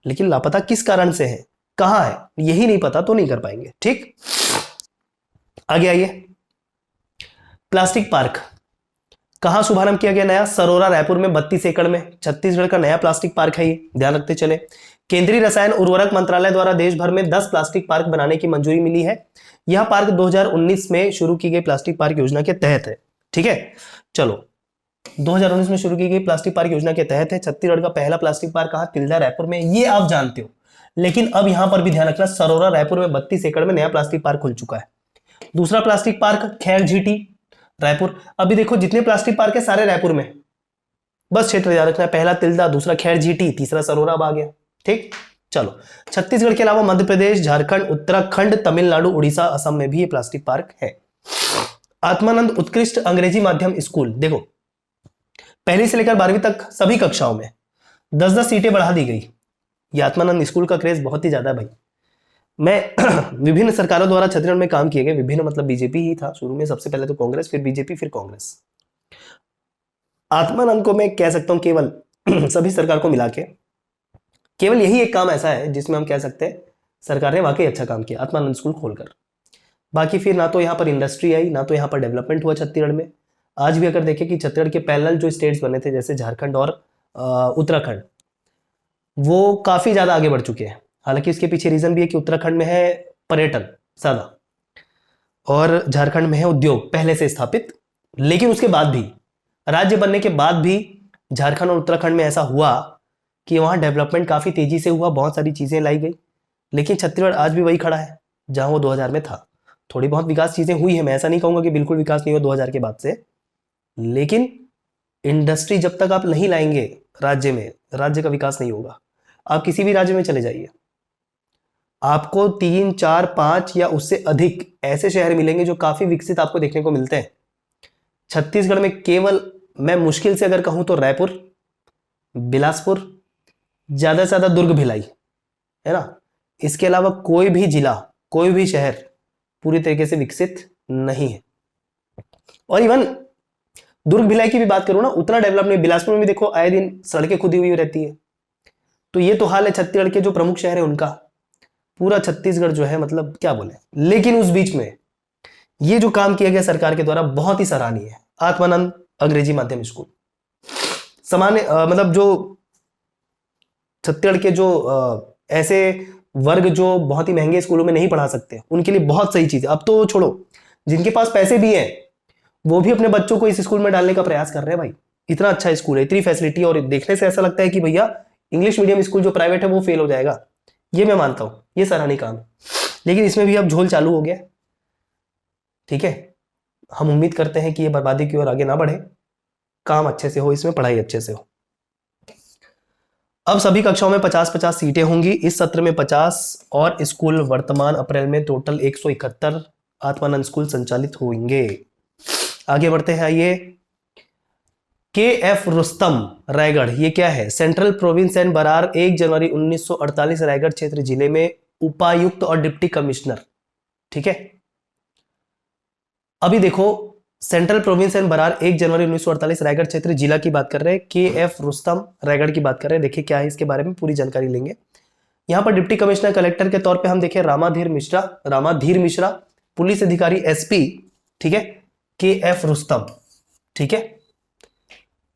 लेकिन लापता किस कारण से है, कहां है, यही नहीं पता तो नहीं कर पाएंगे, ठीक। आगे आइए, प्लास्टिक पार्क कहां शुभारंभ किया गया नया? सरोरा, रायपुर में 32 एकड़ में। छत्तीसगढ़ का नया प्लास्टिक पार्क है ये, ध्यान रखते चले। केंद्रीय रसायन उर्वरक मंत्रालय द्वारा देश भर में 10 प्लास्टिक पार्क बनाने की मंजूरी मिली है। यह पार्क 2019 में शुरू की गई प्लास्टिक पार्क योजना के तहत है, ठीक है। चलो, 2019 में शुरू की गई प्लास्टिक पार्क योजना के तहत है। छत्तीसगढ़ का पहला प्लास्टिक पार्क कहां? तिल्दा, रायपुर में, ये आप जानते हो। लेकिन अब यहां पर भी ध्यान रखना, सरोरा, रायपुर में 32 एकड़ में नया प्लास्टिक पार्क खुल चुका है। दूसरा प्लास्टिक पार्क खैर झीटी, रायपुर। अभी देखो, जितने प्लास्टिक पार्क है सारे रायपुर में, बस क्षेत्र याद रखना है। पहला तिल्दा, दूसरा खैर झीटी, तीसरा सरोरा अब आ गया, ठीक। चलो, छत्तीसगढ़ के अलावा मध्य प्रदेश, झारखंड, उत्तराखंड, तमिलनाडु, उड़ीसा, असम में भी ये प्लास्टिक पार्क है। आत्मानंद उत्कृष्ट अंग्रेजी माध्यम स्कूल, देखो पहली से लेकर 12वीं तक सभी कक्षाओं में 10-10 सीटें बढ़ा दी गई। ये आत्मानंद स्कूल का क्रेज बहुत ही ज्यादा है भाई। मैं विभिन्न सरकारों द्वारा छत्तीसगढ़ में काम किए गए, विभिन्न मतलब बीजेपी ही था शुरू में, सबसे पहले तो कांग्रेस, फिर बीजेपी, फिर कांग्रेस। आत्मानंद को मैं कह सकता हूं केवल सभी सरकार को मिला के केवल यही एक काम ऐसा है जिसमें हम कह सकते हैं सरकार ने वाकई अच्छा काम किया, आत्मानंद स्कूल खोलकर। बाकी फिर ना तो यहाँ पर इंडस्ट्री आई, ना तो यहाँ पर डेवलपमेंट हुआ छत्तीसगढ़ में। आज भी अगर देखें कि छत्तीसगढ़ के पैरेलल जो स्टेट्स बने थे जैसे झारखंड और उत्तराखंड, वो काफ़ी ज़्यादा आगे बढ़ चुके हैं। हालांकि इसके पीछे रीज़न भी है कि उत्तराखंड में है पर्यटन ज़्यादा और झारखंड में है उद्योग पहले से स्थापित। लेकिन उसके बाद भी, राज्य बनने के बाद भी झारखंड और उत्तराखंड में ऐसा हुआ कि वहाँ डेवलपमेंट काफ़ी तेज़ी से हुआ, बहुत सारी चीज़ें लाई गई। लेकिन छत्तीसगढ़ आज भी वही खड़ा है जहाँ वो 2000 में था। थोड़ी बहुत विकास चीज़ें हुई है, मैं ऐसा नहीं कहूँगा कि बिल्कुल विकास नहीं हुआ 2000 के बाद से, लेकिन इंडस्ट्री जब तक आप नहीं लाएंगे राज्य में, राज्य का विकास नहीं होगा। आप किसी भी राज्य में चले जाइए, आपको 3, 4, 5 या उससे अधिक ऐसे शहर मिलेंगे जो काफ़ी विकसित आपको देखने को मिलते हैं। छत्तीसगढ़ में केवल मैं मुश्किल से अगर कहूँ तो रायपुर, बिलासपुर, ज़्यादा से ज़्यादा दुर्ग भिलाई, है ना, इसके अलावा कोई भी जिला, कोई भी शहर पूरी तरीके से विकसित नहीं है। और इवन दुर्ग भिलाई की भी बात करूं ना, उतना डेवलप नहीं। बिलासपुर में भी देखो आए दिन सड़कें खुदी हुई रहती है। तो ये तो हाल है छत्तीसगढ़ के जो प्रमुख शहर है उनका। पूरा छत्तीसगढ़ जो है, मतलब क्या बोले। लेकिन उस बीच में ये जो काम किया गया सरकार के द्वारा बहुत ही सराहनीय है। आत्मानंद अंग्रेजी माध्यम स्कूल, सामान्य मतलब जो छत्तीसगढ़ के जो ऐसे वर्ग जो बहुत ही महंगे स्कूलों में नहीं पढ़ा सकते, उनके लिए बहुत सही चीज है। अब तो छोड़ो, जिनके पास पैसे भी हैं वो भी अपने बच्चों को इस स्कूल में डालने का प्रयास कर रहे हैं। भाई इतना अच्छा स्कूल है, इतनी फैसिलिटी, और देखने से ऐसा लगता है कि भैया इंग्लिश मीडियम स्कूल जो प्राइवेट है वो फेल हो जाएगा। ये मैं मानता हूं, ये सराहनीय काम है। लेकिन इसमें भी अब झोल चालू हो गया। ठीक है, हम उम्मीद करते हैं कि ये बर्बादी की ओर आगे ना बढ़े, काम अच्छे से हो, इसमें पढ़ाई अच्छे से हो। अब सभी कक्षाओं में 50-50 सीटें होंगी। इस सत्र में 50 और स्कूल वर्तमान अप्रैल में टोटल 171 आत्मानंद स्कूल संचालित होंगे। आगे बढ़ते हैं, आइए। KF रुस्तम रायगढ़, ये क्या है? सेंट्रल प्रोविंस एंड बरार, 1 जनवरी 1948 रायगढ़ क्षेत्र जिले में उपायुक्त और डिप्टी कमिश्नर। ठीक है, अभी देखो सेंट्रल प्रोविंस एंड बरार 1 जनवरी 1948 रायगढ़ क्षेत्र जिला की बात कर रहे हैं। KF रुस्तम रायगढ़ की बात कर रहे हैं। देखिए क्या है इसके बारे में पूरी जानकारी लेंगे। यहां पर डिप्टी कमिश्नर कलेक्टर के तौर पे हम देखें रामाधीर मिश्रा, पुलिस अधिकारी SP, ठीक है, KF रुस्तम, ठीक है,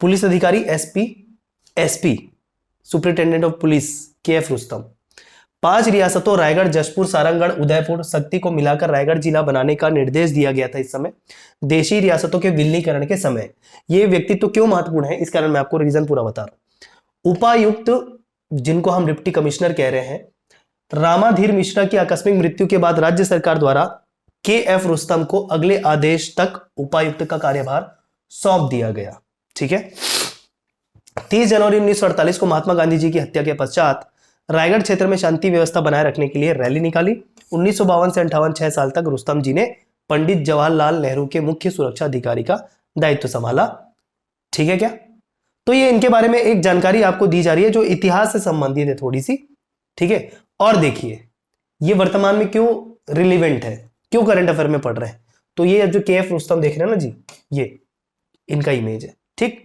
पुलिस अधिकारी SP superintendent of police KF Rustam. 5 रियासतों रायगढ़, जशपुर, सारंगढ़, उदयपुर, शक्ति को मिलाकर रायगढ़ जिला बनाने का निर्देश दिया गया था। इस समय देशी रियासतों के विलीनीकरण के समय। यह व्यक्तित्व क्यों महत्वपूर्ण है, इस कारण मैं आपको रीजन पूरा बता रहा हूं। उपायुक्त, जिनको हम डिप्टी कमिश्नर कह रहे हैं, रामाधीर मिश्रा की आकस्मिक मृत्यु के बाद राज्य सरकार द्वारा KF रुस्तम को अगले आदेश तक उपायुक्त का कार्यभार सौंप दिया गया। ठीक है, 30 जनवरी 1948 को महात्मा गांधी जी की हत्या के पश्चात रायगढ़ क्षेत्र में शांति व्यवस्था बनाए रखने के लिए रैली निकाली। 1952 से 58, 6 साल तक रुस्तम जी ने पंडित जवाहरलाल नेहरू के मुख्य सुरक्षा अधिकारी का दायित्व संभाला। ठीक है क्या? तो ये इनके बारे में एक जानकारी आपको दी जा रही है जो इतिहास से संबंधित है थोड़ी सी। ठीक है, और देखिए ये वर्तमान में क्यों रिलेवेंट है, क्यों करंट अफेयर में पढ़ रहे हैं। तो ये जो KF रुस्तम देख रहे हैं ना जी, ये इनका इमेज है। ठीक,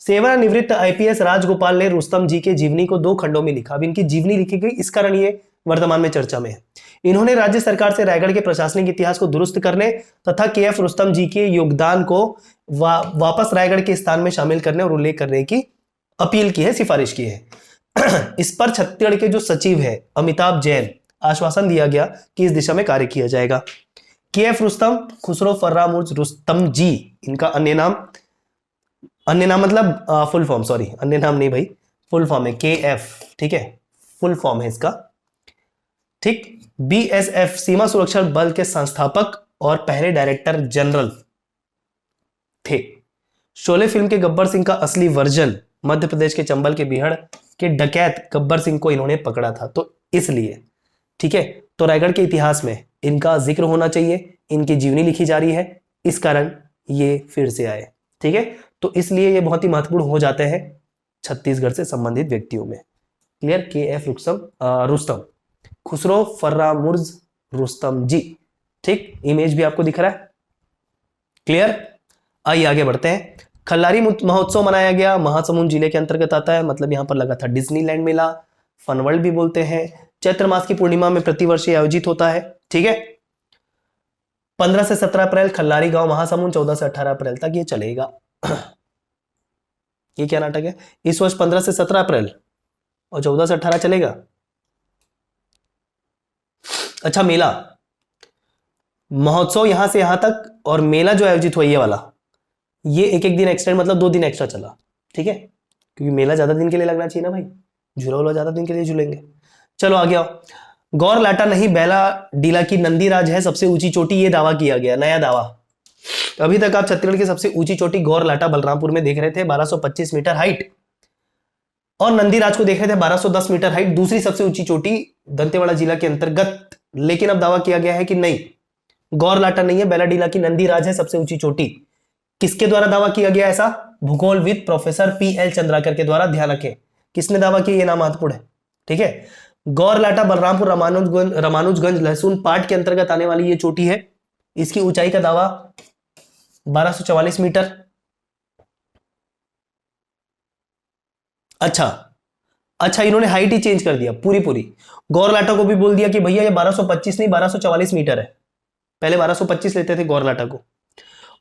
सेवानिवृत्त IPS राजगोपाल ने रुस्तम जी के जीवनी को 2 खंडों में लिखा। अब इनकी जीवनी लिखी गई, इस कारण ये वर्तमान में चर्चा में है। इन्होंने राज्य सरकार से रायगढ़ के प्रशासनिक इतिहास को दुरुस्त करने तथा KF रुस्तम जी के योगदान को वापस रायगढ़ के स्थान में शामिल करने और उल्लेख करने की अपील की है, सिफारिश की है। इस पर छत्तीसगढ़ के जो सचिव है अमिताभ जैन, आश्वासन दिया गया कि इस दिशा में कार्य किया जाएगा। KF रुस्तम खुसरो फर्राम उर्फ रुस्तम जी, इनका अन्य नाम मतलब फुल फॉर्म, सॉरी अन्य नाम नहीं भाई, फुल फॉर्म है KF। ठीक है, फुल फॉर्म है इसका। ठीक, BSF सीमा सुरक्षा बल के संस्थापक और पहले डायरेक्टर जनरल थे। शोले फिल्म के गब्बर सिंह का असली वर्जन मध्य प्रदेश के चंबल के बिहड़ के डकैत गब्बर सिंह को इन्होंने पकड़ा था, तो इसलिए। ठीक है, तो रायगढ़ के इतिहास में इनका जिक्र होना चाहिए, इनकी जीवनी लिखी जा रही है, इस कारण ये फिर से आए। ठीक है, तो इसलिए ये बहुत ही महत्वपूर्ण हो जाते हैं छत्तीसगढ़ से संबंधित व्यक्तियों में। क्लियर? KF रुस्तम खुसरो फर्रामुर्ज रुस्तम जी। ठीक, इमेज भी आपको दिख रहा है। क्लियर? आइए आगे बढ़ते हैं। खल्लारी महोत्सव मनाया गया, महासमुंद जिले के अंतर्गत आता है, मतलब यहाँ पर लगा था डिज्नीलैंड मेला, फन वर्ल्ड भी बोलते हैं। चैत्र मास की पूर्णिमा में प्रतिवर्ष ये आयोजित होता है। ठीक है, 15 से 17 अप्रैल खल्लारी गांव महासमुंद, 14 से 18 अप्रैल तक ये चलेगा। ये क्या नाटक है? इस वर्ष 15 से 17 अप्रैल और 14 से 18 चलेगा। अच्छा, मेला महोत्सव यहां से यहां तक, और मेला जो आयोजित हुआ ये वाला, ये एक एक दिन एक्सटेंड, मतलब 2 दिन एक्स्ट्रा चला। ठीक है, क्योंकि मेला ज्यादा दिन के लिए लगना चाहिए ना भाई, झूला वूला ज्यादा दिन के लिए झूलेंगे। चलो आगे आओ। गौर लाटा नहीं बेला डीला की नंदीराज है सबसे ऊंची चोटी, ये दावा किया गया, नया दावा। अभी तक आप छत्तीसगढ़ की सबसे ऊंची चोटी गौर लाटा बलरामपुर में देख रहे थे, 1225 मीटर हाइट, और नंदीराज को देख रहे थे 1210 मीटर हाइट, दूसरी सबसे ऊंची चोटी दंतेवाड़ा जिला के अंतर्गत। लेकिन अब दावा किया गया है कि नहीं, गौर लाटा नहीं है, बेलाडीला की नंदीराज है सबसे ऊंची चोटी। किसके द्वारा दावा किया गया ऐसा? भूगोलविद प्रोफेसर पीएल चंद्राकर के द्वारा। ध्यान रखें किसने दावा किया, ये नाम महत्वपूर्ण है। ठीक है, गौर लाटा बलरामपुर रामानुजगंज लहसुन पाट के अंतर्गत आने वाली ये चोटी है। इसकी ऊंचाई का दावा 1244 मीटर। अच्छा, इन्होंने हाइट ही चेंज कर दिया पूरी। गौर लाटा को भी बोल दिया कि भैया ये 1225 नहीं 1244 मीटर है, पहले 1225 लेते थे गौर लाटा को।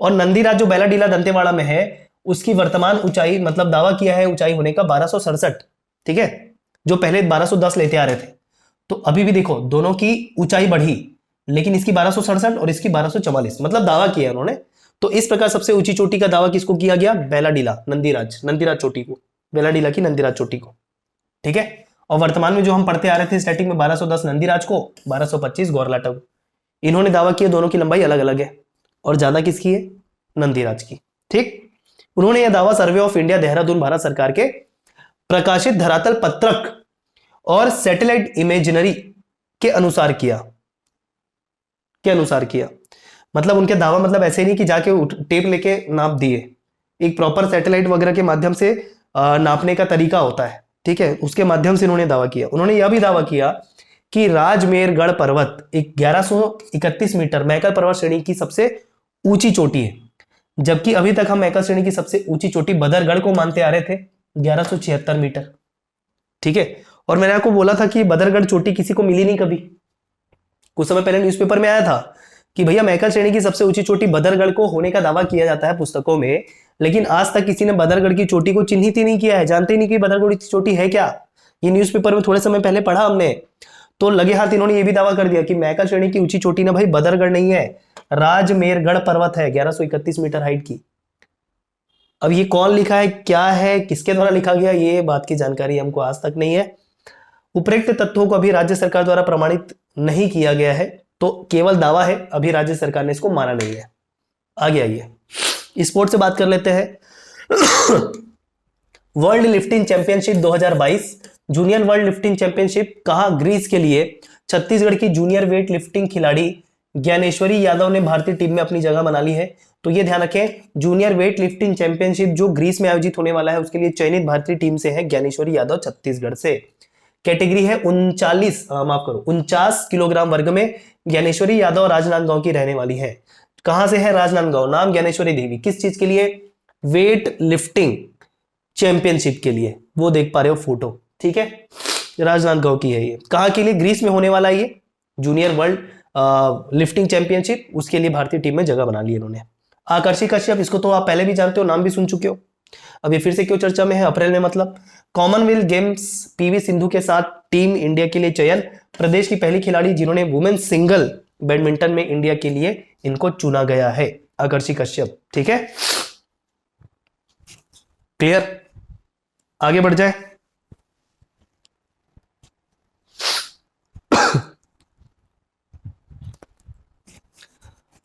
और नंदीराज जो बेलाडीला दंतेवाड़ा में है, उसकी वर्तमान ऊंचाई, मतलब दावा किया है ऊंचाई होने का 1267। ठीक है, जो पहले 1210 लेते आ रहे थे। तो अभी भी देखो दोनों की ऊंचाई बढ़ी, लेकिन इसकी 1267 और इसकी 1244, मतलब दावा किया उन्होंने। तो इस प्रकार सबसे ऊंची चोटी का दावा किसको किया गया? बेलाडीला नंदीराज चोटी को, बेलाडीला की नंदीराज चोटी को। ठीक है, और वर्तमान में जो हम पढ़ते आ रहे थे स्टार्टिंग में 1210 नंदीराज को, 1225 गौरलाटा को। इन्होंने दावा किया दोनों की लंबाई अलग अलग है, और ज्यादा किसकी है? नंदीराज की। ठीक, उन्होंने यह दावा survey of India Dehradun Bharat सरकार के प्रकाशित धरातल पत्रक और सैटेलाइट इमेजनरी के अनुसार किया। मतलब उनके दावा, मतलब ऐसे नहीं कि जाके टेप लेके नाप दिए, एक प्रॉपर सैटेलाइट वगैरह के माध्यम से नापने का तरीका होता है। ठीक है, उसके माध्यम से उन्होंने दावा किया। उन्होंने यह भी दावा किया कि राजमेरगढ़ पर्वत 1131 मीटर मैकल पर्वत श्रेणी की सबसे ऊंची चोटी है, जबकि अभी तक हम मैकल श्रेणी की सबसे ऊंची चोटी बदरगढ़ को मानते आ रहे थे, 1176 मीटर। ठीक है, और मैंने आपको बोला था कि बदरगढ़ चोटी किसी को मिली नहीं कभी। कुछ समय पहले न्यूज़पेपर में आया था कि भैया मैकल श्रेणी की सबसे ऊंची चोटी बदरगढ़ को होने का दावा किया जाता है पुस्तकों में, लेकिन आज तक किसी ने बदरगढ़ की चोटी को चिन्हित ही नहीं किया है, जानते ही नहीं कि बदरगढ़ की चोटी है क्या। ये न्यूज़पेपर में थोड़े समय पहले पढ़ा हमने, तो लगे हाथ इन्होंने ये भी दावा कर दिया कि मैकल श्रेणी की ऊंची चोटी ना भाई बदरगढ़ नहीं है, राजमेरगढ़ पर्वत है 1131 मीटर हाइट की। अब ये कौन लिखा है, क्या है, किसके द्वारा लिखा गया, ये बात की जानकारी हमको आज तक नहीं है। उपरोक्त तथ्यों को अभी राज्य सरकार द्वारा प्रमाणित नहीं किया गया है, तो केवल दावा है, अभी राज्य सरकार ने इसको माना नहीं है। आगे आइए स्पोर्ट से बात कर लेते हैं। World lifting championship 2022 junior world lifting championship कहां? ग्रीस के लिए। छत्तीसगढ़ की जूनियर वेट लिफ्टिंग खिलाड़ी ज्ञानेश्वरी यादव ने भारतीय टीम में अपनी जगह बना ली है। तो ये ध्यान रखें, जूनियर वेट लिफ्टिंग चैंपियनशिप जो ग्रीस में आयोजित होने वाला है, उसके लिए चयनित भारतीय टीम से है ज्ञानेश्वरी यादव छत्तीसगढ़ से। कैटेगरी है 49 किलोग्राम वर्ग में। ज्ञानेश्वरी यादव राजनांदगांव की रहने वाली है। कहां से है? राजनांदगांव। नाम ज्ञानेश्वरी देवी। किस चीज के लिए? वेट लिफ्टिंग चैंपियनशिप के लिए। वो देख पा रहे हो फोटो, ठीक है, राजनांदगांव की है ये। कहां के लिए? ग्रीस में होने वाला ये जूनियर वर्ल्ड लिफ्टिंग चैंपियनशिप, उसके लिए भारतीय टीम में जगह बना ली इन्होंने। आकर्षि कश्यप, इसको तो आप पहले भी जानते हो, नाम भी सुन चुके हो, अब ये फिर से क्यों चर्चा में है? अप्रैल में मतलब कॉमनवेल्थ गेम्स पीवी सिंधु के साथ टीम इंडिया के लिए चयन। प्रदेश की पहली खिलाड़ी जिन्होंने वुमेन्स सिंगल बैडमिंटन में इंडिया के लिए इनको चुना गया है, आकर्षि कश्यप। ठीक है, क्लियर? आगे बढ़ जाए।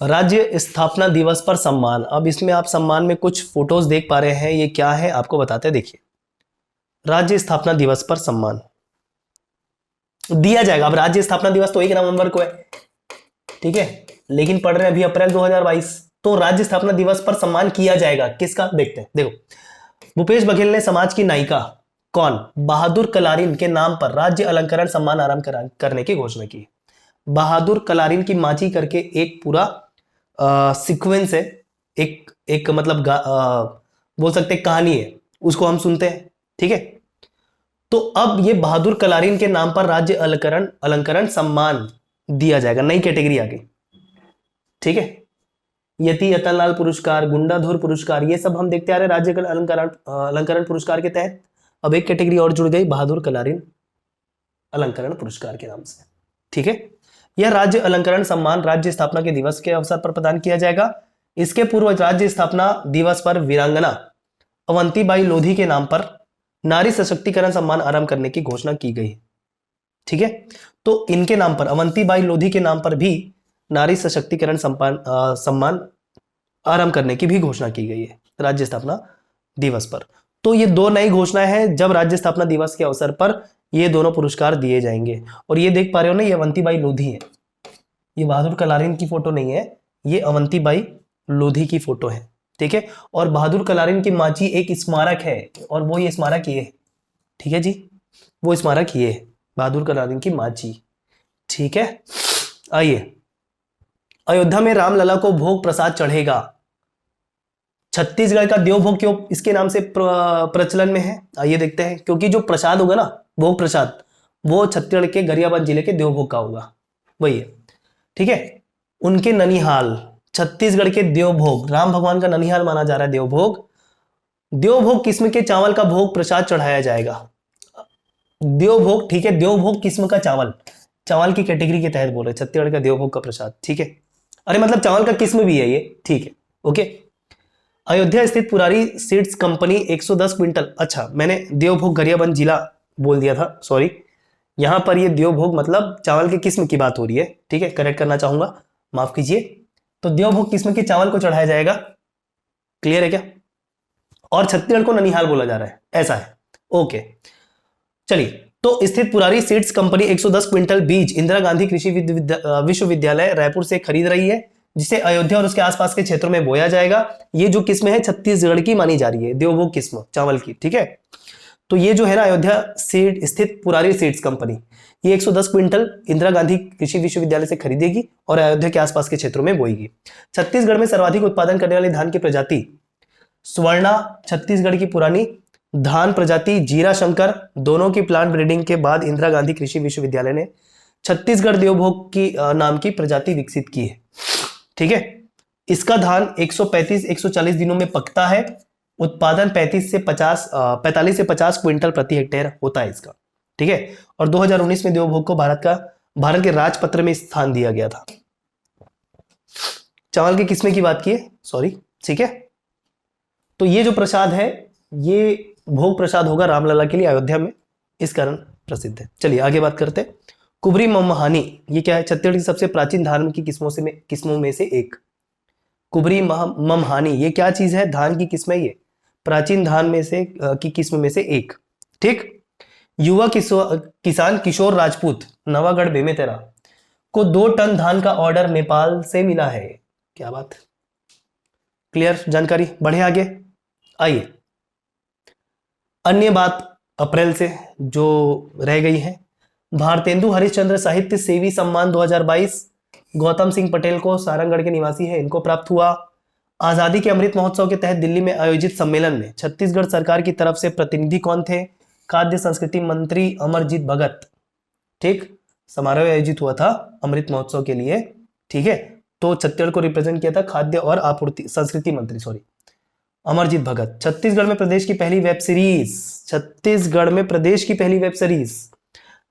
राज्य स्थापना दिवस पर सम्मान। अब इसमें आप सम्मान में कुछ फोटोज देख पा रहे हैं, ये क्या है आपको बताते हैं। देखिए, राज्य स्थापना दिवस पर सम्मान दिया जाएगा। अब राज्य स्थापना दिवस तो 1 नवंबर को है, ठीक है, लेकिन पढ़ रहे हैं अभी अप्रैल 2022, तो राज्य स्थापना दिवस पर सम्मान किया जाएगा। किसका? देखते हैं। देखो, भूपेश बघेल ने समाज की नायिका कौन? बहादुर कलारीन के नाम पर राज्य अलंकरण सम्मान आरंभ करने की घोषणा की। बहादुर कलारीन की माची करके एक पूरा सीक्वेंस है, एक मतलब बोल सकते हैं कहानी है, उसको हम सुनते हैं। ठीक है, तो अब ये बहादुर कलारीन के नाम पर राज्य अलंकरण अलंकरण सम्मान दिया जाएगा, नई कैटेगरी आ गई। ठीक है, यति यतनलाल पुरस्कार, गुंडाधुर पुरस्कार, ये सब हम देखते आ रहे हैं राज्य अलंकरण अलंकरण पुरस्कार के तहत। अब एक कैटेगरी और जुड़ गई, बहादुर कलारीन अलंकरण पुरस्कार के नाम से। ठीक है, यह राज्य अलंकरण सम्मान राज्य स्थापना के दिवस के अवसर पर प्रदान किया जाएगा। इसके पूर्व राज्य स्थापना दिवस पर वीरांगना अवंतीबाई लोधी के नाम पर नारी सशक्तिकरण सम्मान आरंभ करने की घोषणा की गई। ठीक है, तो इनके नाम पर, अवंतीबाई लोधी के नाम पर भी नारी सशक्तिकरण सम्मान आरंभ करने की भी घोषणा की गई है राज्य स्थापना दिवस पर। तो ये दो नई घोषणाएं हैं जब राज्य स्थापना दिवस के अवसर पर ये दोनों पुरस्कार दिए जाएंगे। और ये देख पा रहे हो ना, ये अवंतीबाई लोधी है, ये बहादुर कलारीन की फोटो नहीं है, ये अवंतीबाई लोधी की फोटो है। ठीक है, और बहादुर कलारीन की माची एक स्मारक है, और वो ये स्मारक ये है। ठीक है जी, वो स्मारक ये है, बहादुर कलारीन की माची। ठीक है, आइए, अयोध्या में रामलला को भोग प्रसाद चढ़ेगा। छत्तीसगढ़ का देवभोग क्यों इसके नाम से प्रचलन में है, आइए देखते हैं। क्योंकि जो प्रसाद होगा ना, भोग प्रसाद, वो छत्तीसगढ़ के गरियाबंद जिले के देवभोग का होगा, वही है। ठीक है, उनके ननिहाल, छत्तीसगढ़ के देवभोग, राम भगवान का ननिहाल माना जा रहा है देवभोग। देवभोग किस्म के चावल का भोग प्रसाद चढ़ाया जाएगा। देवभोग, ठीक है, देवभोग किस्म का चावल, चावल की कैटेगरी के तहत बोल रहे छत्तीसगढ़ का देवभोग का प्रसाद। ठीक है, अरे मतलब चावल का किस्म भी है ये। ठीक है, ओके। अयोध्या स्थित पुरारी सीड्स कंपनी 110 क्विंटल, अच्छा मैंने देवभोग गरियाबंद जिला बोल दिया था, सॉरी। यहां पर ये देवभोग मतलब चावल की किस्म की बात हो रही है। ठीक है, करेक्ट करना चाहूंगा, माफ कीजिए। तो देवभोग किस्म के चावल को चढ़ाया जाएगा, क्लियर है क्या? और छत्तीसगढ़ को ननिहाल बोला जा रहा है, ऐसा है। ओके, चलिए। तो स्थित पुरारी सीड्स कंपनी 110 क्विंटल बीज इंदिरा गांधी कृषि विश्वविद्यालय रायपुर से खरीद रही है, जिसे अयोध्या और उसके आसपास के क्षेत्रों में बोया जाएगा। ये जो किस्म है छत्तीसगढ़ की मानी जा रही है, देवभोग किस्म चावल की। ठीक है, तो ये जो है ना अयोध्या सीड स्थित पुरारी सीड्स कंपनी, ये 110 क्विंटल इंदिरा गांधी कृषि विश्वविद्यालय से खरीदेगी और अयोध्या के आसपास के क्षेत्रों में बोएगी। छत्तीसगढ़ में सर्वाधिक उत्पादन करने वाली धान की प्रजाति स्वर्णा, छत्तीसगढ़ की पुरानी धान प्रजाति जीरा शंकर, दोनों की प्लांट ब्रीडिंग के बाद इंदिरा गांधी कृषि विश्वविद्यालय ने छत्तीसगढ़ देवभोग की नाम की प्रजाति विकसित की है। ठीक है, इसका धान 135-140 दिनों में पकता है। उत्पादन 45 से 50 क्विंटल प्रति हेक्टेयर होता है इसका। ठीक है, और 2019 में देवभोग को भारत के राजपत्र में स्थान दिया गया था। चावल की किस्में की बात की है, सॉरी। ठीक है, तो ये जो प्रसाद है ये भोग प्रसाद होगा रामलला के लिए अयोध्या में, इस कारण प्रसिद्ध है। चलिए आगे बात करते हैं। कुबरी ममहानी, ये क्या है? छत्तीसगढ़ की सबसे प्राचीन धान की किस्मों में से एक। कुबरी ममहानी ये क्या चीज है? धान की किस्म है, ये प्राचीन धान में से की किस्म में से एक। ठीक, युवा किसान किशोर राजपूत नवागढ़ बेमेतरा को 2 टन धान का ऑर्डर नेपाल से मिला है। क्या बात, क्लियर जानकारी। बढ़े आगे, आइए। अन्य बात अप्रैल से जो रह गई है, भारतेंदु हरिश्चंद्र साहित्य सेवी सम्मान 2022 गौतम सिंह पटेल को, सारंगगढ़ के निवासी है, इनको प्राप्त हुआ। आजादी के अमृत महोत्सव के तहत दिल्ली में आयोजित सम्मेलन में छत्तीसगढ़ सरकार की तरफ से प्रतिनिधि कौन थे? खाद्य संस्कृति मंत्री अमरजीत भगत। ठीक, समारोह आयोजित हुआ था अमृत महोत्सव के लिए। ठीक है, तो छत्तीसगढ़ को रिप्रेजेंट किया था खाद्य और आपूर्ति संस्कृति मंत्री, सॉरी, अमरजीत भगत। छत्तीसगढ़ में प्रदेश की पहली वेब सीरीज, छत्तीसगढ़ में प्रदेश की पहली वेब सीरीज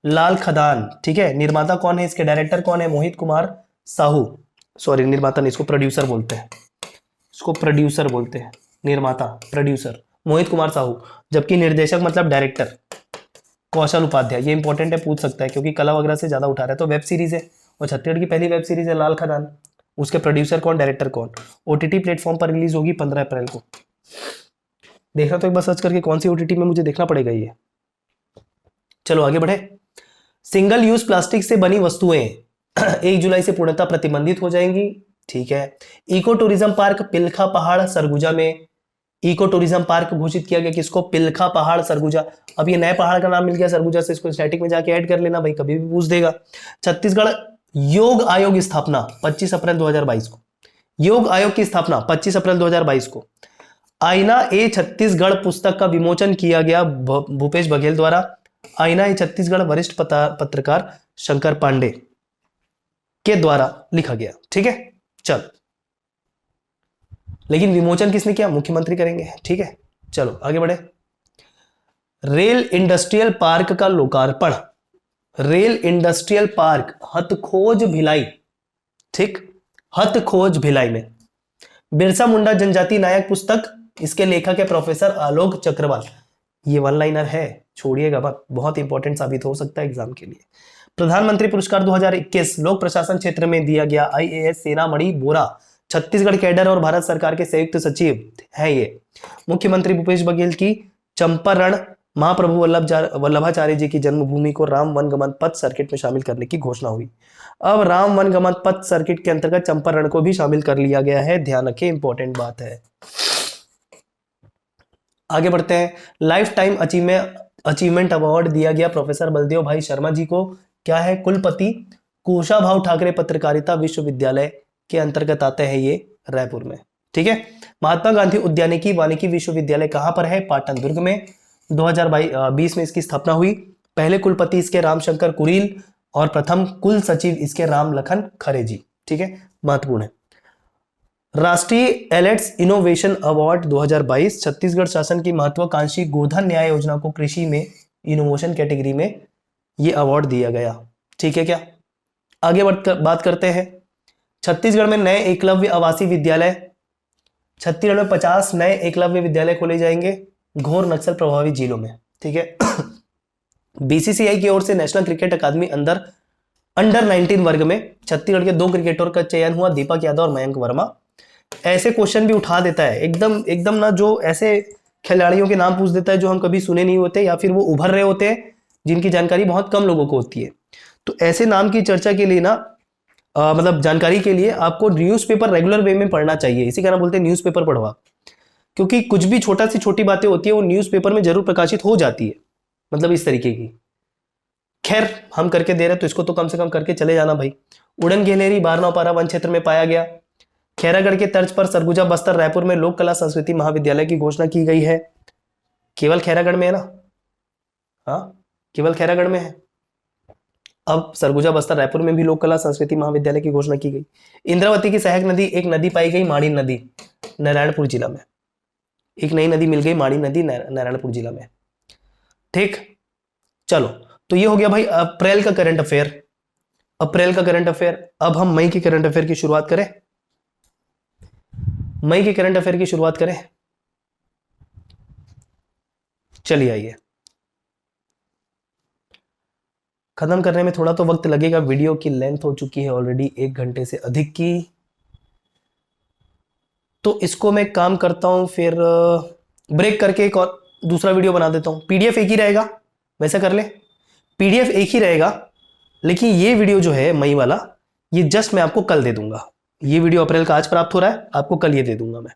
लाल खदान। ठीक है, निर्माता कौन है? इसके डायरेक्टर कौन है? मोहित कुमार साहू, सॉरी निर्माता नहीं, इसको प्रोड्यूसर बोलते हैं, इसको प्रोड्यूसर बोलते हैं, निर्माता प्रोड्यूसर मोहित कुमार साहू। जबकि निर्देशक मतलब डायरेक्टर कौशल उपाध्याय। ये इंपॉर्टेंट है, पूछ सकता है क्योंकि कला वगैरह से ज्यादा उठा रहा है। तो वेब सीरीज है और छत्तीसगढ़ की पहली वेब सीरीज है लाल खदान। उसके प्रोड्यूसर कौन, डायरेक्टर कौन? ओटीटी प्लेटफॉर्म पर रिलीज होगी 15 अप्रैल को। देखना तो एक बार सर्च करके कौन सी ओटीटी में, मुझे देखना पड़ेगा ये। चलो आगे बढ़े। सिंगल यूज प्लास्टिक से बनी वस्तुएं 1 जुलाई से पूर्णतः प्रतिबंधित हो जाएंगी। ठीक है, इको टूरिज्म पार्क पिलखा पहाड़ सरगुजा में इको टूरिज्म पार्क घोषित किया गया, किसको? पिलखा पहाड़ सरगुजा। अब ये नए पहाड़ का नाम मिल गया सरगुजा से, इसको स्टैटिक में जाके ऐड कर लेना भाई, कभी भी पूछ देगा। छत्तीसगढ़ योग आयोग स्थापना 25 अप्रैल 2022 को, योग आयोग की स्थापना 25 अप्रैल 2022 को। आईना ए छत्तीसगढ़ पुस्तक का विमोचन किया गया भूपेश बघेल द्वारा। आईना ए छत्तीसगढ़ वरिष्ठ पत्रकार शंकर पांडे के द्वारा लिखा गया। ठीक है, चल, लेकिन विमोचन किसने किया? मुख्यमंत्री करेंगे। ठीक है, चलो आगे बढ़े। रेल इंडस्ट्रियल पार्क का लोकार्पण। Rail industrial park Hathkhoj Bhilai, ठीक, हथखोज भिलाई में। बिरसा मुंडा जनजाति नायक पुस्तक, इसके लेखक है प्रोफेसर आलोक चक्रवाल। ये वन लाइनर है, छोड़िएगा मत, बहुत इंपॉर्टेंट साबित हो सकता है एग्जाम के लिए। प्रधानमंत्री पुरस्कार 2021 लोक प्रशासन क्षेत्र में दिया गया आईएएस सेनामणि बोरा, छत्तीसगढ़ कैडर और भारत सरकार के संयुक्त सचिव है ये। मुख्यमंत्री भूपेश बघेल की चंपारण महाप्रभु वल्लभाचार्य जी की जन्मभूमि को राम वनगमन पथ सर्किट में शामिल करने की घोषणा हुई। अब राम वनगमन पथ सर्किट के अंतर्गत चंपारण को भी शामिल कर लिया गया है, ध्यान रखें, इंपॉर्टेंट बात है। आगे बढ़ते हैं। लाइफ टाइम अचीवमेंट अवार्ड दिया गया प्रोफेसर बलदेव भाई शर्मा जी को। क्या है? कुलपति कुशाभाऊ ठाकरे पत्रकारिता विश्वविद्यालय के अंतर्गत आते हैं ये, रायपुर में। ठीक है। महात्मा गांधी उद्यानिकी वानिकी विश्वविद्यालय कहां पर है? पाटन दुर्ग में। 2020 में इसकी स्थापना हुई। पहले कुलपति इसके रामशंकर कुरील और प्रथम कुल सचिव इसके राम लखन खरे जी। ठीक है, महत्वपूर्ण है। राष्ट्रीय एलेट्स इनोवेशन अवार्ड 2022 छत्तीसगढ़ शासन की महत्वाकांक्षी गोधन न्याय योजना को कृषि में इनोवेशन कैटेगरी में ये अवार्ड दिया गया। ठीक है क्या? आगे बात करते हैं। छत्तीसगढ़ में नए एकलव्य आवासीय विद्यालय, छत्तीसगढ़ में 50 नए एकलव्य विद्यालय खोले जाएंगे घोर नक्सल प्रभावित जिलों में। ठीक है। बीसीसीआई की ओर से नेशनल क्रिकेट अकादमी अंडर 19 वर्ग में छत्तीसगढ़ के 2 क्रिकेटरों का चयन हुआ, दीपक यादव और मयंक वर्मा। ऐसे क्वेश्चन भी उठा देता है एकदम ना, जो ऐसे खिलाड़ियों के नाम पूछ देता है जो हम कभी सुने नहीं होते या फिर वो उभर रहे होते हैं, जिनकी जानकारी बहुत कम लोगों को होती है। तो ऐसे नाम की चर्चा के लिए ना मतलब जानकारी के लिए आपको न्यूज़पेपर रेगुलर वे में पढ़ना चाहिए। इसी कारण बोलते हैं न्यूज़पेपर पढ़वा, क्योंकि कुछ भी छोटा सी छोटी बातें होती है वो न्यूज़पेपर में जरूर प्रकाशित हो जाती है, मतलब इस तरीके की। खैर, हम करके दे रहे तो इसको तो कम से कम करके चले जाना भाई। उड़न गिलहरी बारनौपारा वन क्षेत्र में पाया गया। खैरागढ़ के तर्ज पर सरगुजा बस्तर रायपुर में लोक कला संस्कृति महाविद्यालय की घोषणा की गई है। केवल खैरागढ़ में है ना? हाँ, केवल खैरागढ़ में है। अब सरगुजा बस्तर रायपुर में भी लोक कला संस्कृति महाविद्यालय की घोषणा की गई। इंद्रावती की सहायक नदी एक नदी पाई गई, माड़ी नदी, नारायणपुर जिला में। एक नई नदी मिल गई, माड़ी नदी, नारायणपुर जिला में। ठीक, चलो, तो ये हो गया भाई अप्रैल का करंट अफेयर। अप्रैल का करंट अफेयर। अब हम मई के करंट अफेयर की शुरुआत करें। मई के करंट अफेयर की शुरुआत करें। चलिए आइए। खत्म करने में थोड़ा तो वक्त लगेगा, वीडियो की लेंथ हो चुकी है ऑलरेडी 1 घंटे से अधिक की। तो इसको मैं काम करता हूं, फिर ब्रेक करके एक और दूसरा वीडियो बना देता हूं। पीडीएफ एक ही रहेगा, वैसा कर ले, पीडीएफ एक ही रहेगा, लेकिन ये वीडियो जो है मई वाला, ये जस्ट मैं आपको कल दे दूंगा। ये वीडियो अप्रैल का आज प्राप्त हो रहा है, आपको कल ये दे दूंगा मैं।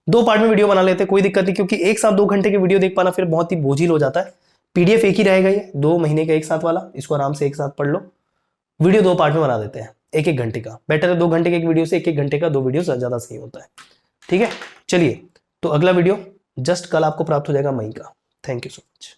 2 पार्ट में वीडियो बना लेते हैं, कोई दिक्कत नहीं, क्योंकि एक साथ 2 घंटे के वीडियो देख पाना फिर बहुत ही बोझिल हो जाता है। पीडीएफ एक ही रहेगा, ये 2 महीने का एक साथ वाला, इसको आराम से एक साथ पढ़ लो। वीडियो 2 पार्ट में बना देते हैं, 1-1 घंटे का। बेटर है 2 घंटे के एक वीडियो से 1-1 घंटे का 2 वीडियो ज्यादा सही होता है। ठीक है, चलिए, तो अगला वीडियो जस्ट कल आपको प्राप्त हो जाएगा मई का। Thank you so much.